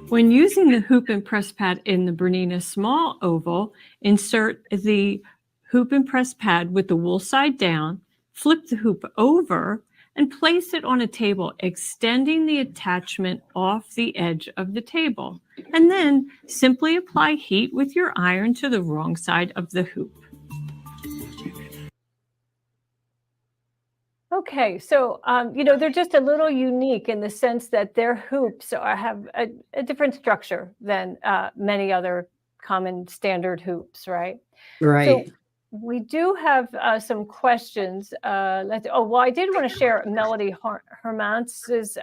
When using the hoop and press pad in the Bernina small oval, insert the hoop and press pad with the wool side down, flip the hoop over, and place it on a table, extending the attachment off the edge of the table. And then simply apply heat with your iron to the wrong side of the hoop. Okay, so, they're just a little unique in the sense that their hoops have a different structure than many other common standard hoops, right? Right. So we do have some questions. I did want to share Melody Hermance's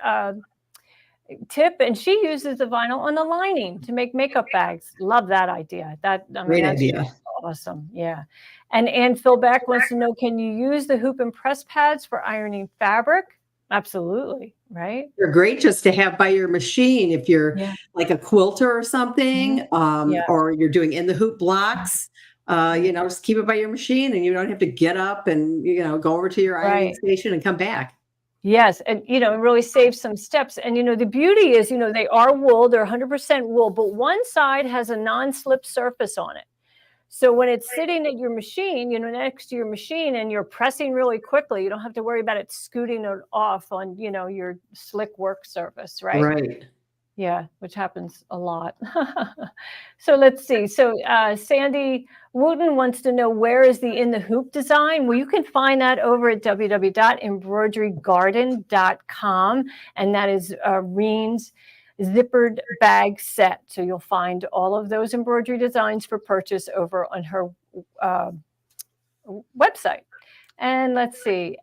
tip, and she uses the vinyl on the lining to make makeup bags. Love that idea. Great idea. Awesome. Yeah. And Ann Philbeck wants to know, can you use the hoop and press pads for ironing fabric? Absolutely. Right. They're great just to have by your machine if you're like a quilter or something, or you're doing in the hoop blocks. Just keep it by your machine, and you don't have to get up and go over to your ironing station and come back. Yes, and it really saves some steps. And the beauty is, they are wool, they're 100% wool, but one side has a non-slip surface on it. So when it's sitting at your machine, next to your machine, and you're pressing really quickly, you don't have to worry about it scooting it off on, your slick work surface, right? Right. Yeah, which happens a lot. So let's see. So Sandy Wooten wants to know, where is the In the Hoop design? Well, you can find that over at www.embroiderygarden.com, and that is Reen's zippered bag set. So you'll find all of those embroidery designs for purchase over on her website. And let's see.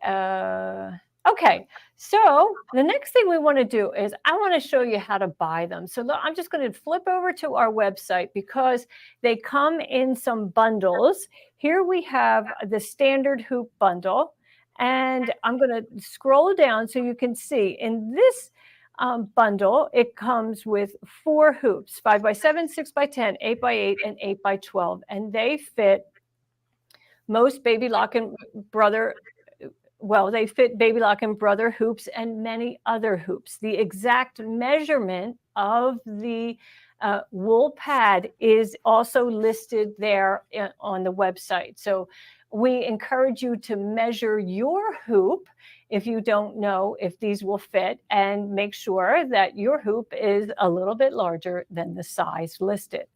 Okay, so the next thing we want to do is I want to show you how to buy them. So I'm just going to flip over to our website because they come in some bundles. Here we have the standard hoop bundle, and I'm going to scroll down so you can see in this bundle, it comes with 4 hoops, 5x7, 6x10, 8x8, and 8x12, and they fit most Baby Lock and Brother. Well, they fit Baby Lock and Brother hoops and many other hoops. The exact measurement of the wool pad is also listed there on the website. So we encourage you to measure your hoop if you don't know if these will fit, and make sure that your hoop is a little bit larger than the size listed.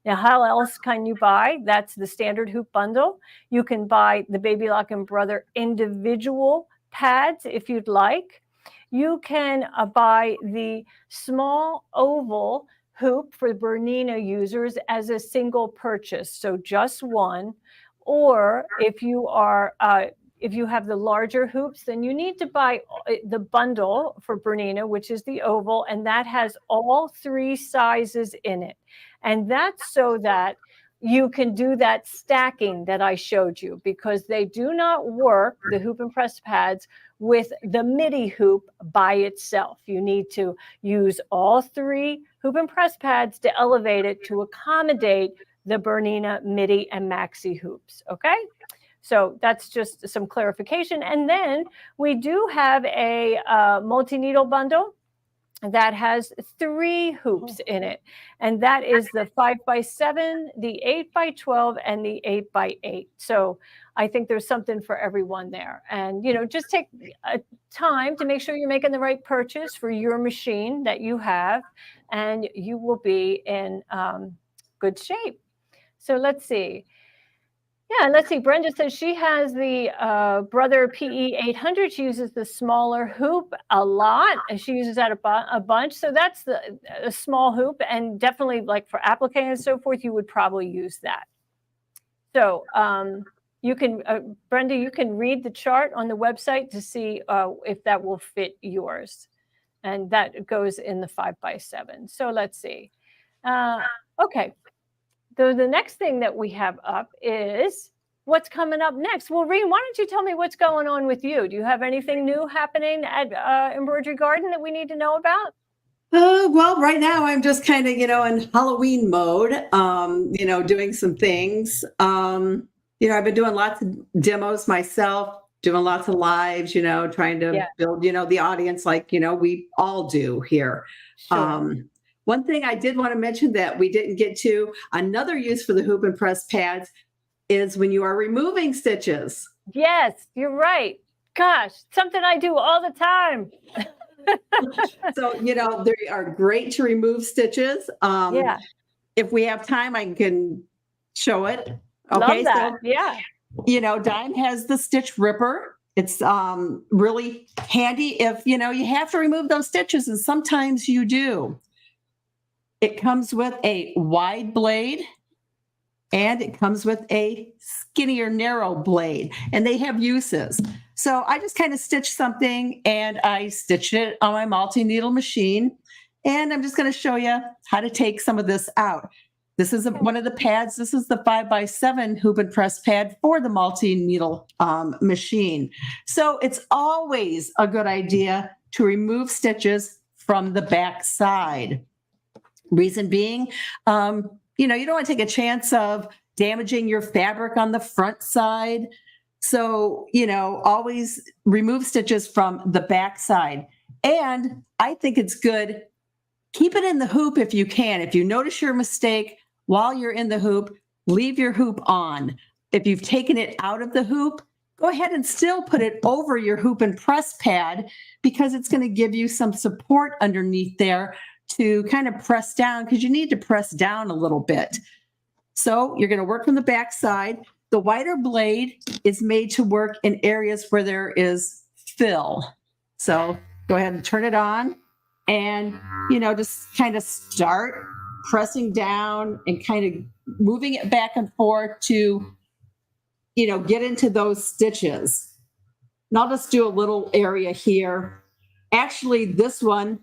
Now, how else can you buy? That's the standard hoop bundle. You can buy the Baby Lock and Brother individual pads if you'd like. You can buy the small oval hoop for Bernina users as a single purchase, so just one. Or if you are if you have the larger hoops, then you need to buy the bundle for Bernina, which is the oval, and that has all 3 sizes in it. And that's so that you can do that stacking that I showed you, because they do not work, the hoop and press pads, with the midi hoop by itself. You need to use all 3 hoop and press pads to elevate it to accommodate the Bernina midi and maxi hoops, okay? So that's just some clarification. And then we do have a multi-needle bundle that has 3 hoops in it. And that is the 5x7, the 8x12, and the 8x8. So I think there's something for everyone there. And, just take time to make sure you're making the right purchase for your machine that you have, and you will be in good shape. So let's see. Yeah, let's see. Brenda says she has the Brother PE 800. She uses the smaller hoop a lot, and she uses that a bunch. So that's a small hoop, and definitely like for applique and so forth, you would probably use that. So you can, Brenda, you can read the chart on the website to see if that will fit yours, and that goes in the 5x7. So let's see. Okay. So the next thing that we have up is what's coming up next. Well, Reen, why don't you tell me what's going on with you? Do you have anything new happening at Embroidery Garden that we need to know about? Well, right now I'm just kind of, in Halloween mode, doing some things. I've been doing lots of demos myself, doing lots of lives, trying to build, the audience like, we all do here. Sure. One thing I did want to mention that we didn't get to, another use for the hoop and press pads is when you are removing stitches. Yes, you're right. Gosh, something I do all the time. So, they are great to remove stitches. Yeah. If we have time, I can show it. Love Okay, that. so, Yeah. Dime has the stitch ripper. It's really handy if, you have to remove those stitches, and sometimes you do. It comes with a wide blade and it comes with a skinnier, narrow blade, and they have uses. So I just kind of stitched something and I stitched it on my multi-needle machine. And I'm just going to show you how to take some of this out. This is one of the pads. This is the 5x7 hoop and press pad for the multi-needle machine. So it's always a good idea to remove stitches from the back side. Reason being, you don't want to take a chance of damaging your fabric on the front side. So, always remove stitches from the back side. And I think it's good, keep it in the hoop if you can. If you notice your mistake while you're in the hoop, leave your hoop on. If you've taken it out of the hoop, go ahead and still put it over your hoop and press pad, because it's going to give you some support underneath there to kind of press down, because you need to press down a little bit. So you're going to work from the back side. The wider blade is made to work in areas where there is fill. So go ahead and turn it on and, just kind of start pressing down and kind of moving it back and forth to, get into those stitches. And I'll just do a little area here. Actually, this one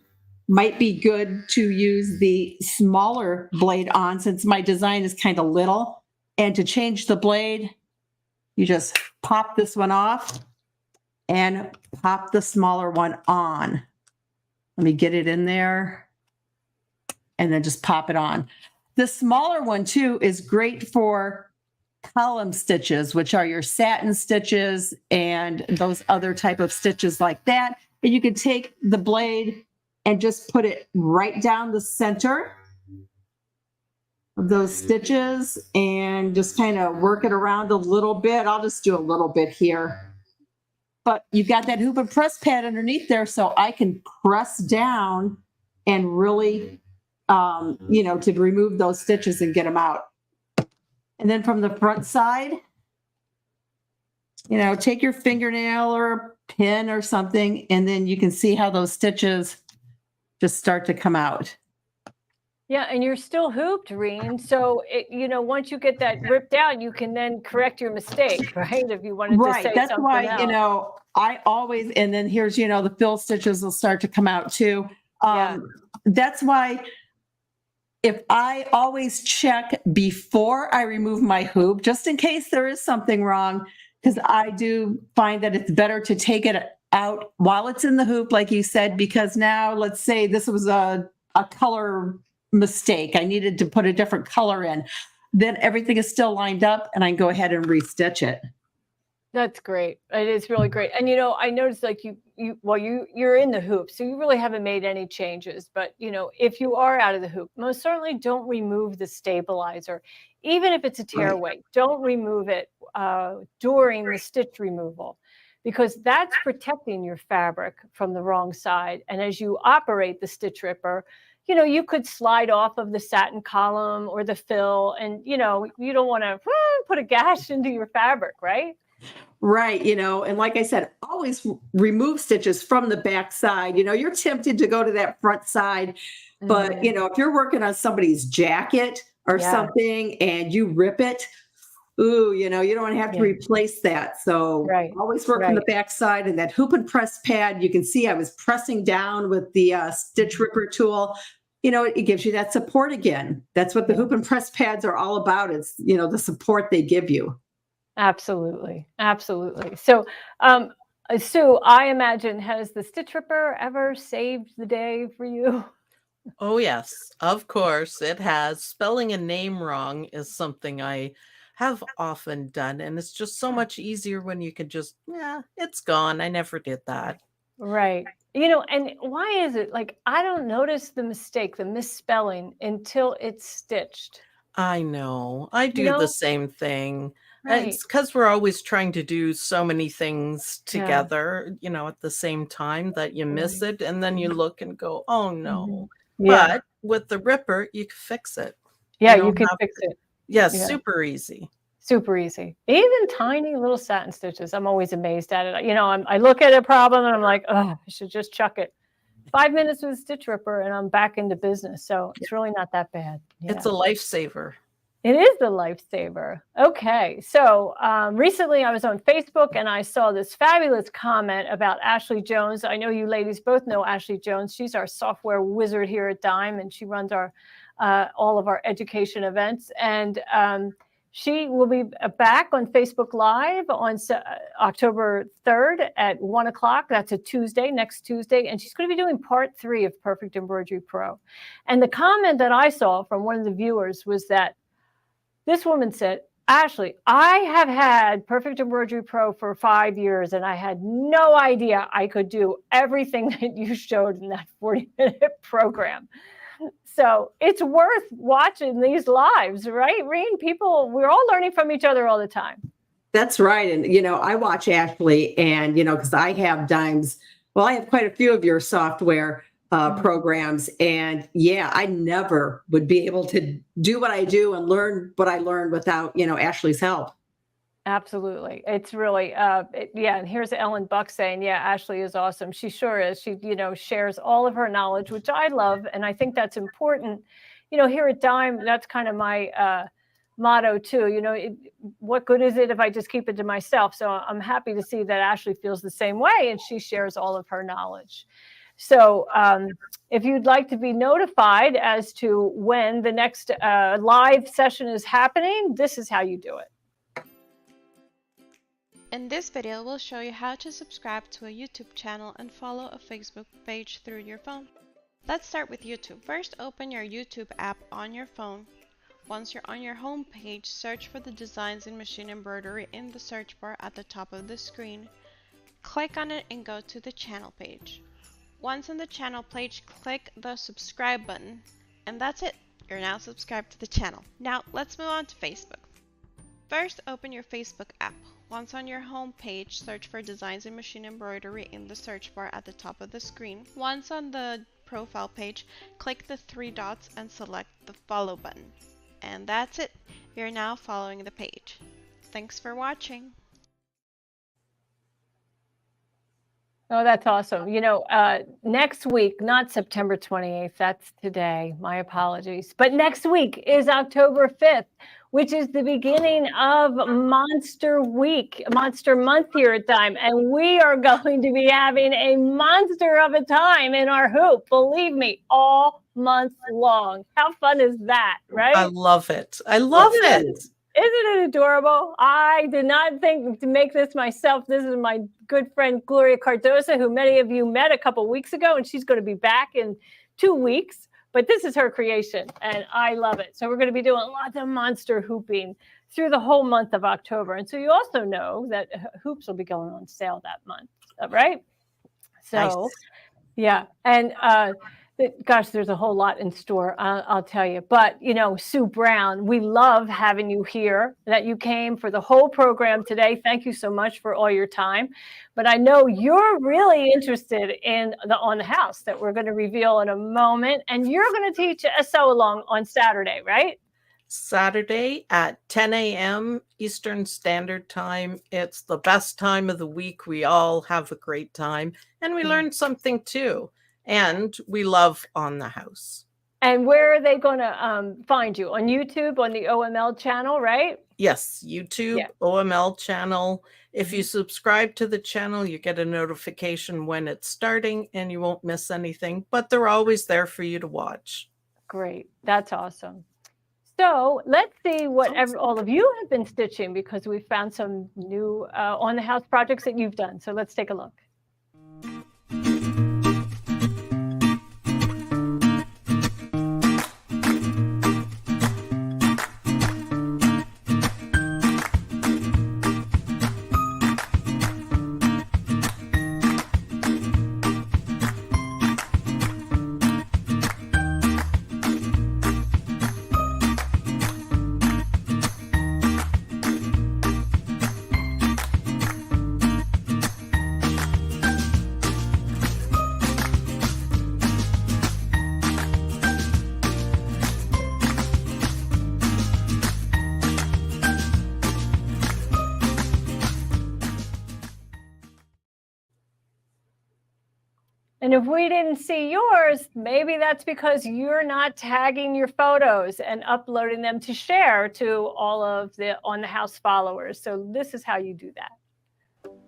might be good to use the smaller blade on, since my design is kind of little. And to change the blade, you just pop this one off and pop the smaller one on. Let me get it in there and then just pop it on. The smaller one too is great for column stitches, which are your satin stitches and those other type of stitches like that. And you can take the blade and just put it right down the center of those stitches and just kind of work it around a little bit. I'll just do a little bit here. But you've got that hoop and press pad underneath there, so I can press down and really, to remove those stitches and get them out. And then from the front side, take your fingernail or a pin or something, and then you can see how those stitches just start to come out. Yeah, and you're still hooped, Reen. So, once you get that ripped out, you can then correct your mistake, right? If you wanted to say That's something why, else. I always, and then here's, the fill stitches will start to come out too. That's why if I always check before I remove my hoop, just in case there is something wrong, because I do find that it's better to take it out while it's in the hoop, like you said, because now let's say this was a color mistake. I needed to put a different color in. Then everything is still lined up and I can go ahead and restitch it. That's great. It is really great. And I noticed like you're in the hoop, so you really haven't made any changes. But if you are out of the hoop, most certainly don't remove the stabilizer. Even if it's a tearaway, don't remove it during the stitch removal, because that's protecting your fabric from the wrong side. And as you operate the stitch ripper, you could slide off of the satin column or the fill, and you don't want to put a gash into your fabric, right? Right. And like I said, always remove stitches from the back side. You're tempted to go to that front side, but if you're working on somebody's jacket or something and you rip it, you don't want to have to replace that. So always work from the back side, and that hoop and press pad, you can see I was pressing down with the stitch ripper tool. It gives you that support again. That's what the hoop and press pads are all about. It's, the support they give you. Absolutely. Absolutely. So, Sue, I imagine, has the stitch ripper ever saved the day for you? Oh, yes, of course it has. Spelling a name wrong is something I have often done. And it's just so much easier when you can just, it's gone. I never did that. Right. And why is it like I don't notice the mistake, the misspelling until it's stitched? I know. I do the same thing. Right. It's because we're always trying to do so many things Yeah. together, at the same time that you miss it. And then you look and go, oh no. Yeah. But with the Ripper, you can fix it. Yeah, you can fix it. Yes, super easy. Super easy. Even tiny little satin stitches. I'm always amazed at it. I look at a problem and I'm like, oh, I should just chuck it. 5 minutes with a stitch ripper and I'm back into business. So it's really not that bad. Yeah. It's a lifesaver. It is a lifesaver. Okay. So recently I was on Facebook and I saw this fabulous comment about Ashley Jones. I know you ladies both know Ashley Jones. She's our software wizard here at Dime, and she runs all of our education events. And she will be back on Facebook Live on October 3rd at 1 o'clock. That's a Tuesday, next Tuesday. And she's going to be doing part 3 of Perfect Embroidery Pro. And the comment that I saw from one of the viewers was that this woman said, Ashley, I have had Perfect Embroidery Pro for 5 years, and I had no idea I could do everything that you showed in that 40-minute program. So it's worth watching these lives, right, Reen? We're all learning from each other all the time. That's right. And, I watch Ashley and, because I have Dimes. Well, I have quite a few of your software programs. And I never would be able to do what I do and learn what I learned without, Ashley's help. Absolutely. It's really, and here's Ellen Buck saying, Ashley is awesome. She sure is. She, shares all of her knowledge, which I love. And I think that's important. Here at Dime, that's kind of my motto too. What good is it if I just keep it to myself? So I'm happy to see that Ashley feels the same way and she shares all of her knowledge. So if you'd like to be notified as to when the next live session is happening, this is how you do it. In this video, we'll show you how to subscribe to a YouTube channel and follow a Facebook page through your phone. Let's start with YouTube. First, open your YouTube app on your phone. Once you're on your home page, search for the Designs in Machine Embroidery in the search bar at the top of the screen. Click on it and go to the channel page. Once on the channel page, click the subscribe button. And that's it. You're now subscribed to the channel. Now, let's move on to Facebook. First, open your Facebook app. Once on your home page, search for Designs in Machine Embroidery in the search bar at the top of the screen. Once on the profile page, click the 3 dots and select the follow button. And that's it. You're now following the page. Thanks for watching. Oh, that's awesome. Next week, not September 28th, that's today, my apologies. But next week is October 5th, which is the beginning of Monster Week, Monster Month here at Dime. And we are going to be having a monster of a time in our hoop, believe me, all month long. How fun is that, right? I love it. I love it. Isn't it adorable? I did not think to make this myself. This is my good friend, Gloria Cardoza, who many of you met a couple weeks ago, and she's going to be back in 2 weeks. But this is her creation, and I love it. So we're going to be doing lots of monster hooping through the whole month of October. And so you also know that hoops will be going on sale that month, right? So, nice. And gosh, there's a whole lot in store, I'll tell you. But, Sue Brown, we love having you here, that you came for the whole program today. Thank you so much for all your time. But I know you're really interested in the On the House that we're going to reveal in a moment. And you're going to teach a sew-along on Saturday, right? Saturday at 10 a.m. Eastern Standard Time. It's the best time of the week. We all have a great time. And we learn something, too. And we love On the House. And where are they going to find you? On YouTube, on the OML channel, right? Yes, YouTube, OML channel. If you subscribe to the channel, you get a notification when it's starting and you won't miss anything. But they're always there for you to watch. Great. That's awesome. So let's see what all of you have been stitching, because we found some new On the House projects that you've done. So let's take a look. And if we didn't see yours, maybe that's because you're not tagging your photos and uploading them to share to all of the On the House followers. So this is how you do that.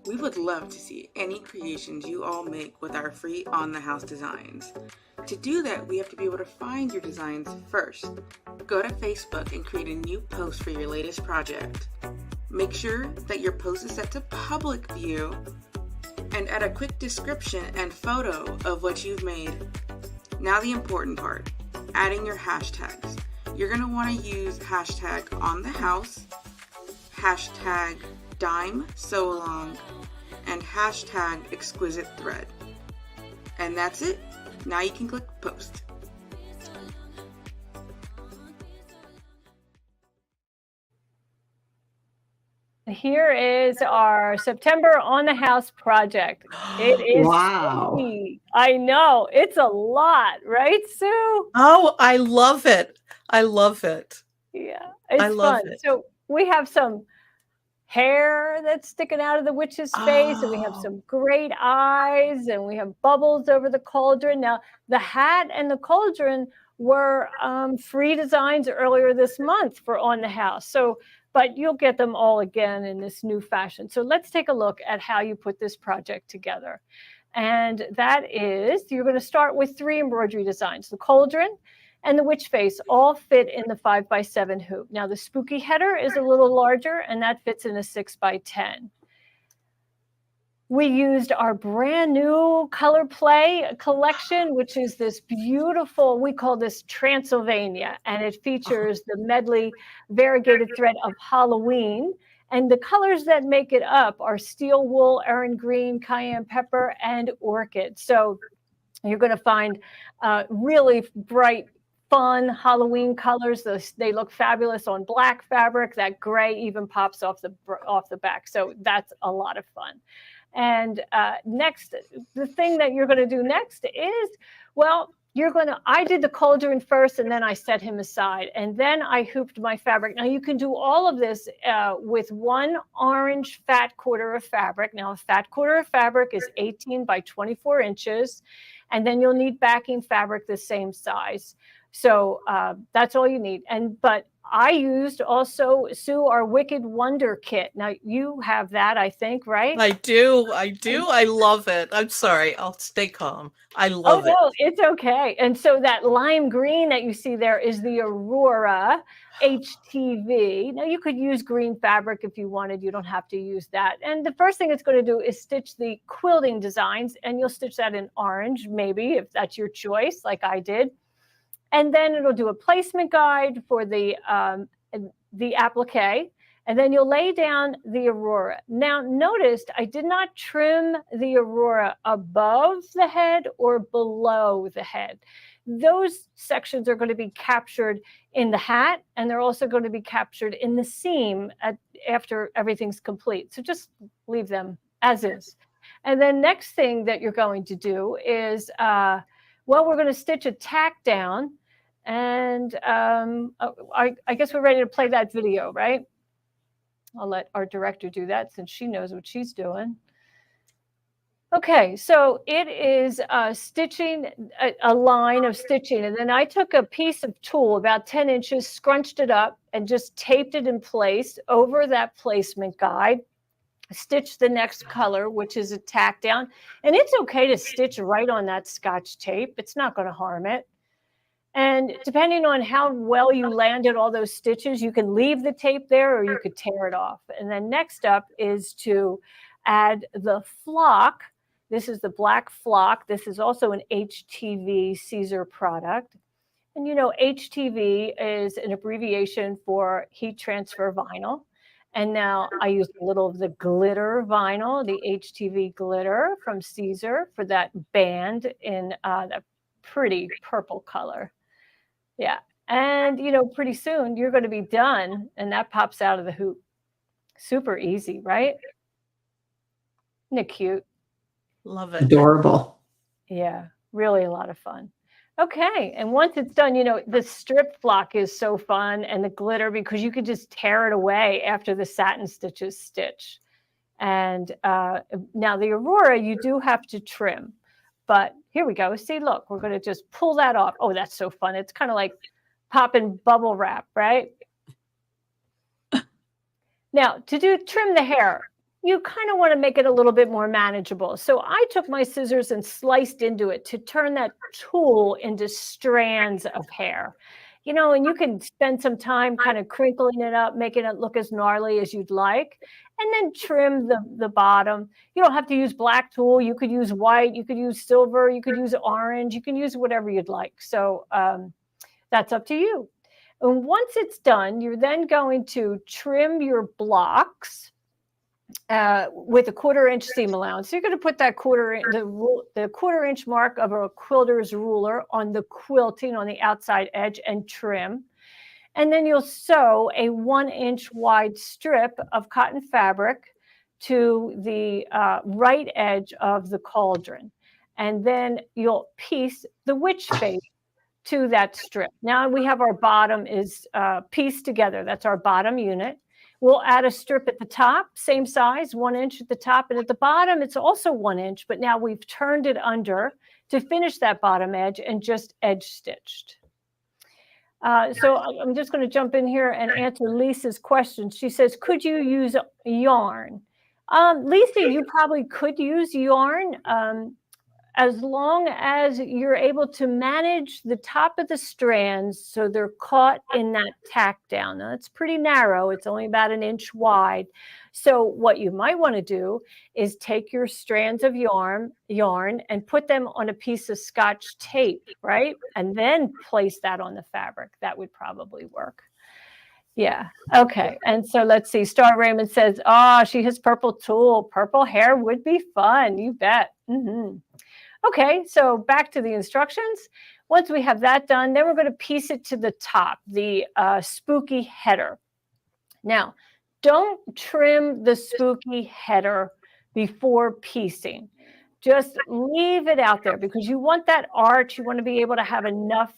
We would love to see any creations you all make with our free On the House designs. To do that, we have to be able to find your designs first. Go to Facebook and create a new post for your latest project. Make sure that your post is set to public view and add a quick description and photo of what you've made. Now the important part, adding your hashtags. You're going to want to use hashtag On the House, hashtag Dime Sew Along, and hashtag Exquisite Thread. And that's it. Now you can click post. Here is our September On the House project. It is wow. Spooky. I know, it's a lot, right, Sue? Oh, I love it. I love it. Yeah, it's I love fun. it. So we have some hair that's sticking out of the witch's face, and we have some great eyes, and we have bubbles over the cauldron. Now, the hat and the cauldron were free designs earlier this month for On the House. So, but you'll get them all again in this new fashion. So let's take a look at how you put this project together. And that is, you're going to start with 3 embroidery designs. The cauldron and the witch face all fit in the 5x7 hoop. Now the spooky header is a little larger, and that fits in a 6x10. We used our brand new Color Play collection, which is this beautiful, we call this Transylvania, and it features the medley variegated thread of Halloween. And the colors that make it up are steel wool, erin green, cayenne pepper, and orchid. So you're going to find really bright, fun Halloween colors. They look fabulous on black fabric. That gray even pops off the back. So that's a lot of fun. And next, the thing that you're going to do next is, well, I did the cauldron first, and then I set him aside, and then I hooped my fabric. Now you can do all of this with 1 orange fat quarter of fabric. Now a fat quarter of fabric is 18 by 24 inches, and then you'll need backing fabric the same size. So that's all you need. But I used also, Sue, our Wicked Wonder Kit. Now you have that, I think, right? I do. I love it. I'm sorry. I'll stay calm. I love it. Oh, no, it's okay. And so that lime green that you see there is the Aurora HTV. Now you could use green fabric if you wanted. You don't have to use that. And the first thing it's going to do is stitch the quilting designs, and you'll stitch that in orange, maybe, if that's your choice, like I did. And then it'll do a placement guide for the applique, and then you'll lay down the Aurora. Now, notice I did not trim the Aurora above the head or below the head. Those sections are going to be captured in the hat, and they're also going to be captured in the seam after everything's complete. So just leave them as is. And then next thing that you're going to do is, well, we're going to stitch a tack down, and I guess we're ready to play that video, right? I'll let our director do that since she knows what she's doing. Okay, so it is stitching a line of stitching, and then I took a piece of tulle about 10 inches, scrunched it up, and just taped it in place over that placement guide. Stitch the next color, which is a tack down, and it's okay to stitch right on that Scotch tape. It's not going to harm it. And depending on how well you landed all those stitches, you can leave the tape there, or you could tear it off. And then next up is to add the flock. This is the black flock. This is also an HTV Caesar product. And you know, HTV is an abbreviation for heat transfer vinyl. And now I used a little of the glitter vinyl, the HTV glitter from Caesar, for that band in that pretty purple color. Yeah. And, you know, pretty soon you're going to be done, and that pops out of the hoop. Super easy, right? Isn't it cute? Love it. Adorable. Yeah, really a lot of fun. Okay, and once it's done, you know, the strip flock is so fun, and the glitter, because you could just tear it away after the satin stitches stitch. And now the Aurora, you do have to trim. But here we go. See, look, we're going to just pull that off. Oh, that's so fun. It's kind of like popping bubble wrap, right? Now, to trim the hair, you kind of want to make it a little bit more manageable. So I took my scissors and sliced into it to turn that tool into strands of hair. And you can spend some time kind of crinkling it up, making it look as gnarly as you'd like, and then trim the bottom. You don't have to use black tulle. You could use white, you could use silver, you could use orange, you can use whatever you'd like. So that's up to you. And once it's done, you're then going to trim your blocks with a 1/4 inch seam allowance. So you're going to put that the 1/4 inch mark of a quilter's ruler on the quilting on the outside edge and trim. And then you'll sew a 1 inch wide strip of cotton fabric to the right edge of the cauldron. And then you'll piece the witch face to that strip. Now we have our bottom is pieced together. That's our bottom unit. We'll add a strip at the top, same size, 1 inch at the top. And at the bottom, it's also 1 inch, but now we've turned it under to finish that bottom edge and just edge stitched. So I'm just going to jump in here and answer Lisa's question. She says, could you use yarn? Lisa, you probably could use yarn as long as you're able to manage the top of the strands so they're caught in that tack down. Now, it's pretty narrow. It's only about 1 inch wide. So what you might want to do is take your strands of yarn and put them on a piece of Scotch tape, right? And then place that on the fabric. That would probably work. Yeah. Okay. And so let's see. Star Raymond says, she has purple tulle. Purple hair would be fun. You bet. Mm-hmm. Okay, so back to the instructions. Once we have that done, then we're going to piece it to the top, the spooky header. Now, don't trim the spooky header before piecing. Just leave it out there because you want that arch. You want to be able to have enough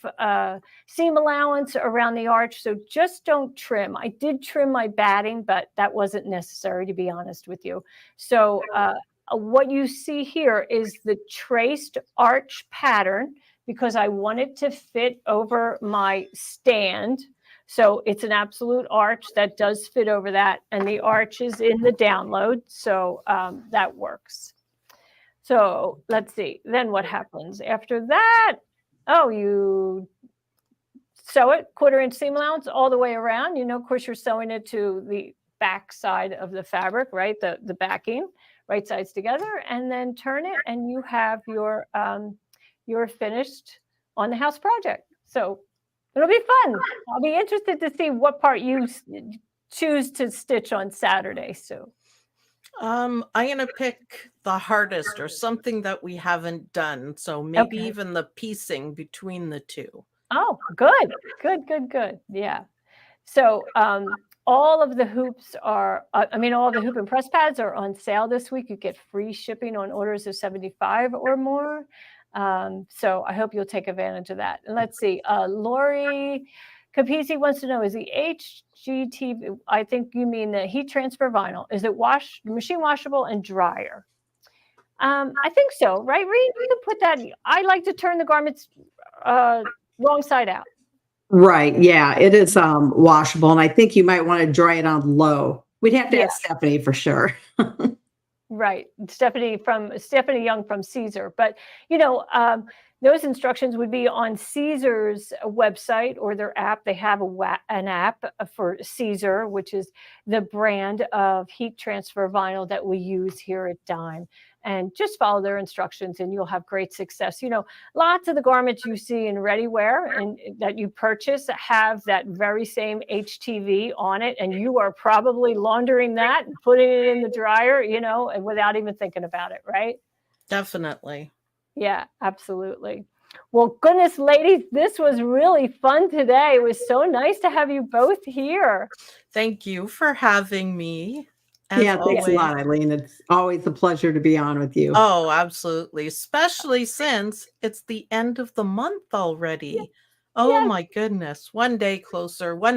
seam allowance around the arch. So just don't trim. I did trim my batting, but that wasn't necessary, to be honest with you. So what you see here is the traced arch pattern because I want it to fit over my stand. So it's an absolute arch that does fit over that. And the arch is in the download. So that works. So let's see. Then what happens after that? You sew it, 1/4 inch seam allowance all the way around. Of course, you're sewing it to the back side of the fabric, right? The backing. Right sides together, and then turn it, and you have your finished on the house project. So it'll be fun. I'll be interested to see what part you choose to stitch on Saturday. So I'm gonna pick the hardest or something that we haven't done. So maybe even the piecing between the two. Oh, good. Yeah. So all of the hoops are, all of the hoop and press pads are on sale this week. You get free shipping on orders of 75 or more. So I hope you'll take advantage of that. And let's see, Lori Capizzi wants to know, is the HGTV, I think you mean the heat transfer vinyl, is it machine washable and dryer? I think so, right, Reen? You can put that, I like to turn the garments wrong side out. Right. Yeah, it is washable. And I think you might want to dry it on low. We'd have to ask Stephanie for sure. Right. Stephanie Young from Caesar. But, those instructions would be on Caesar's website or their app. They have an app for Caesar, which is the brand of heat transfer vinyl that we use here at Dime. And just follow their instructions and you'll have great success. Lots of the garments you see in ready wear and that you purchase have that very same HTV on it. And you are probably laundering that and putting it in the dryer, and without even thinking about it, right? Definitely. Yeah, absolutely. Well, goodness, ladies, this was really fun today. It was so nice to have you both here. Thank you for having me. Thanks a lot, Eileen. It's always a pleasure to be on with you. Oh, absolutely. Especially since it's the end of the month already. Yeah. Oh, my goodness. 1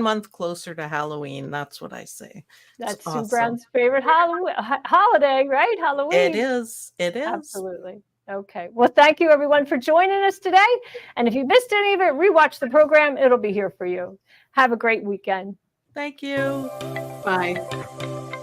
month closer to Halloween. That's what I say. That's awesome. Sue Brown's favorite holiday, right? Halloween. It is. Absolutely. Okay. Well, thank you everyone for joining us today. And if you missed any of it, rewatch the program. It'll be here for you. Have a great weekend. Thank you. Bye.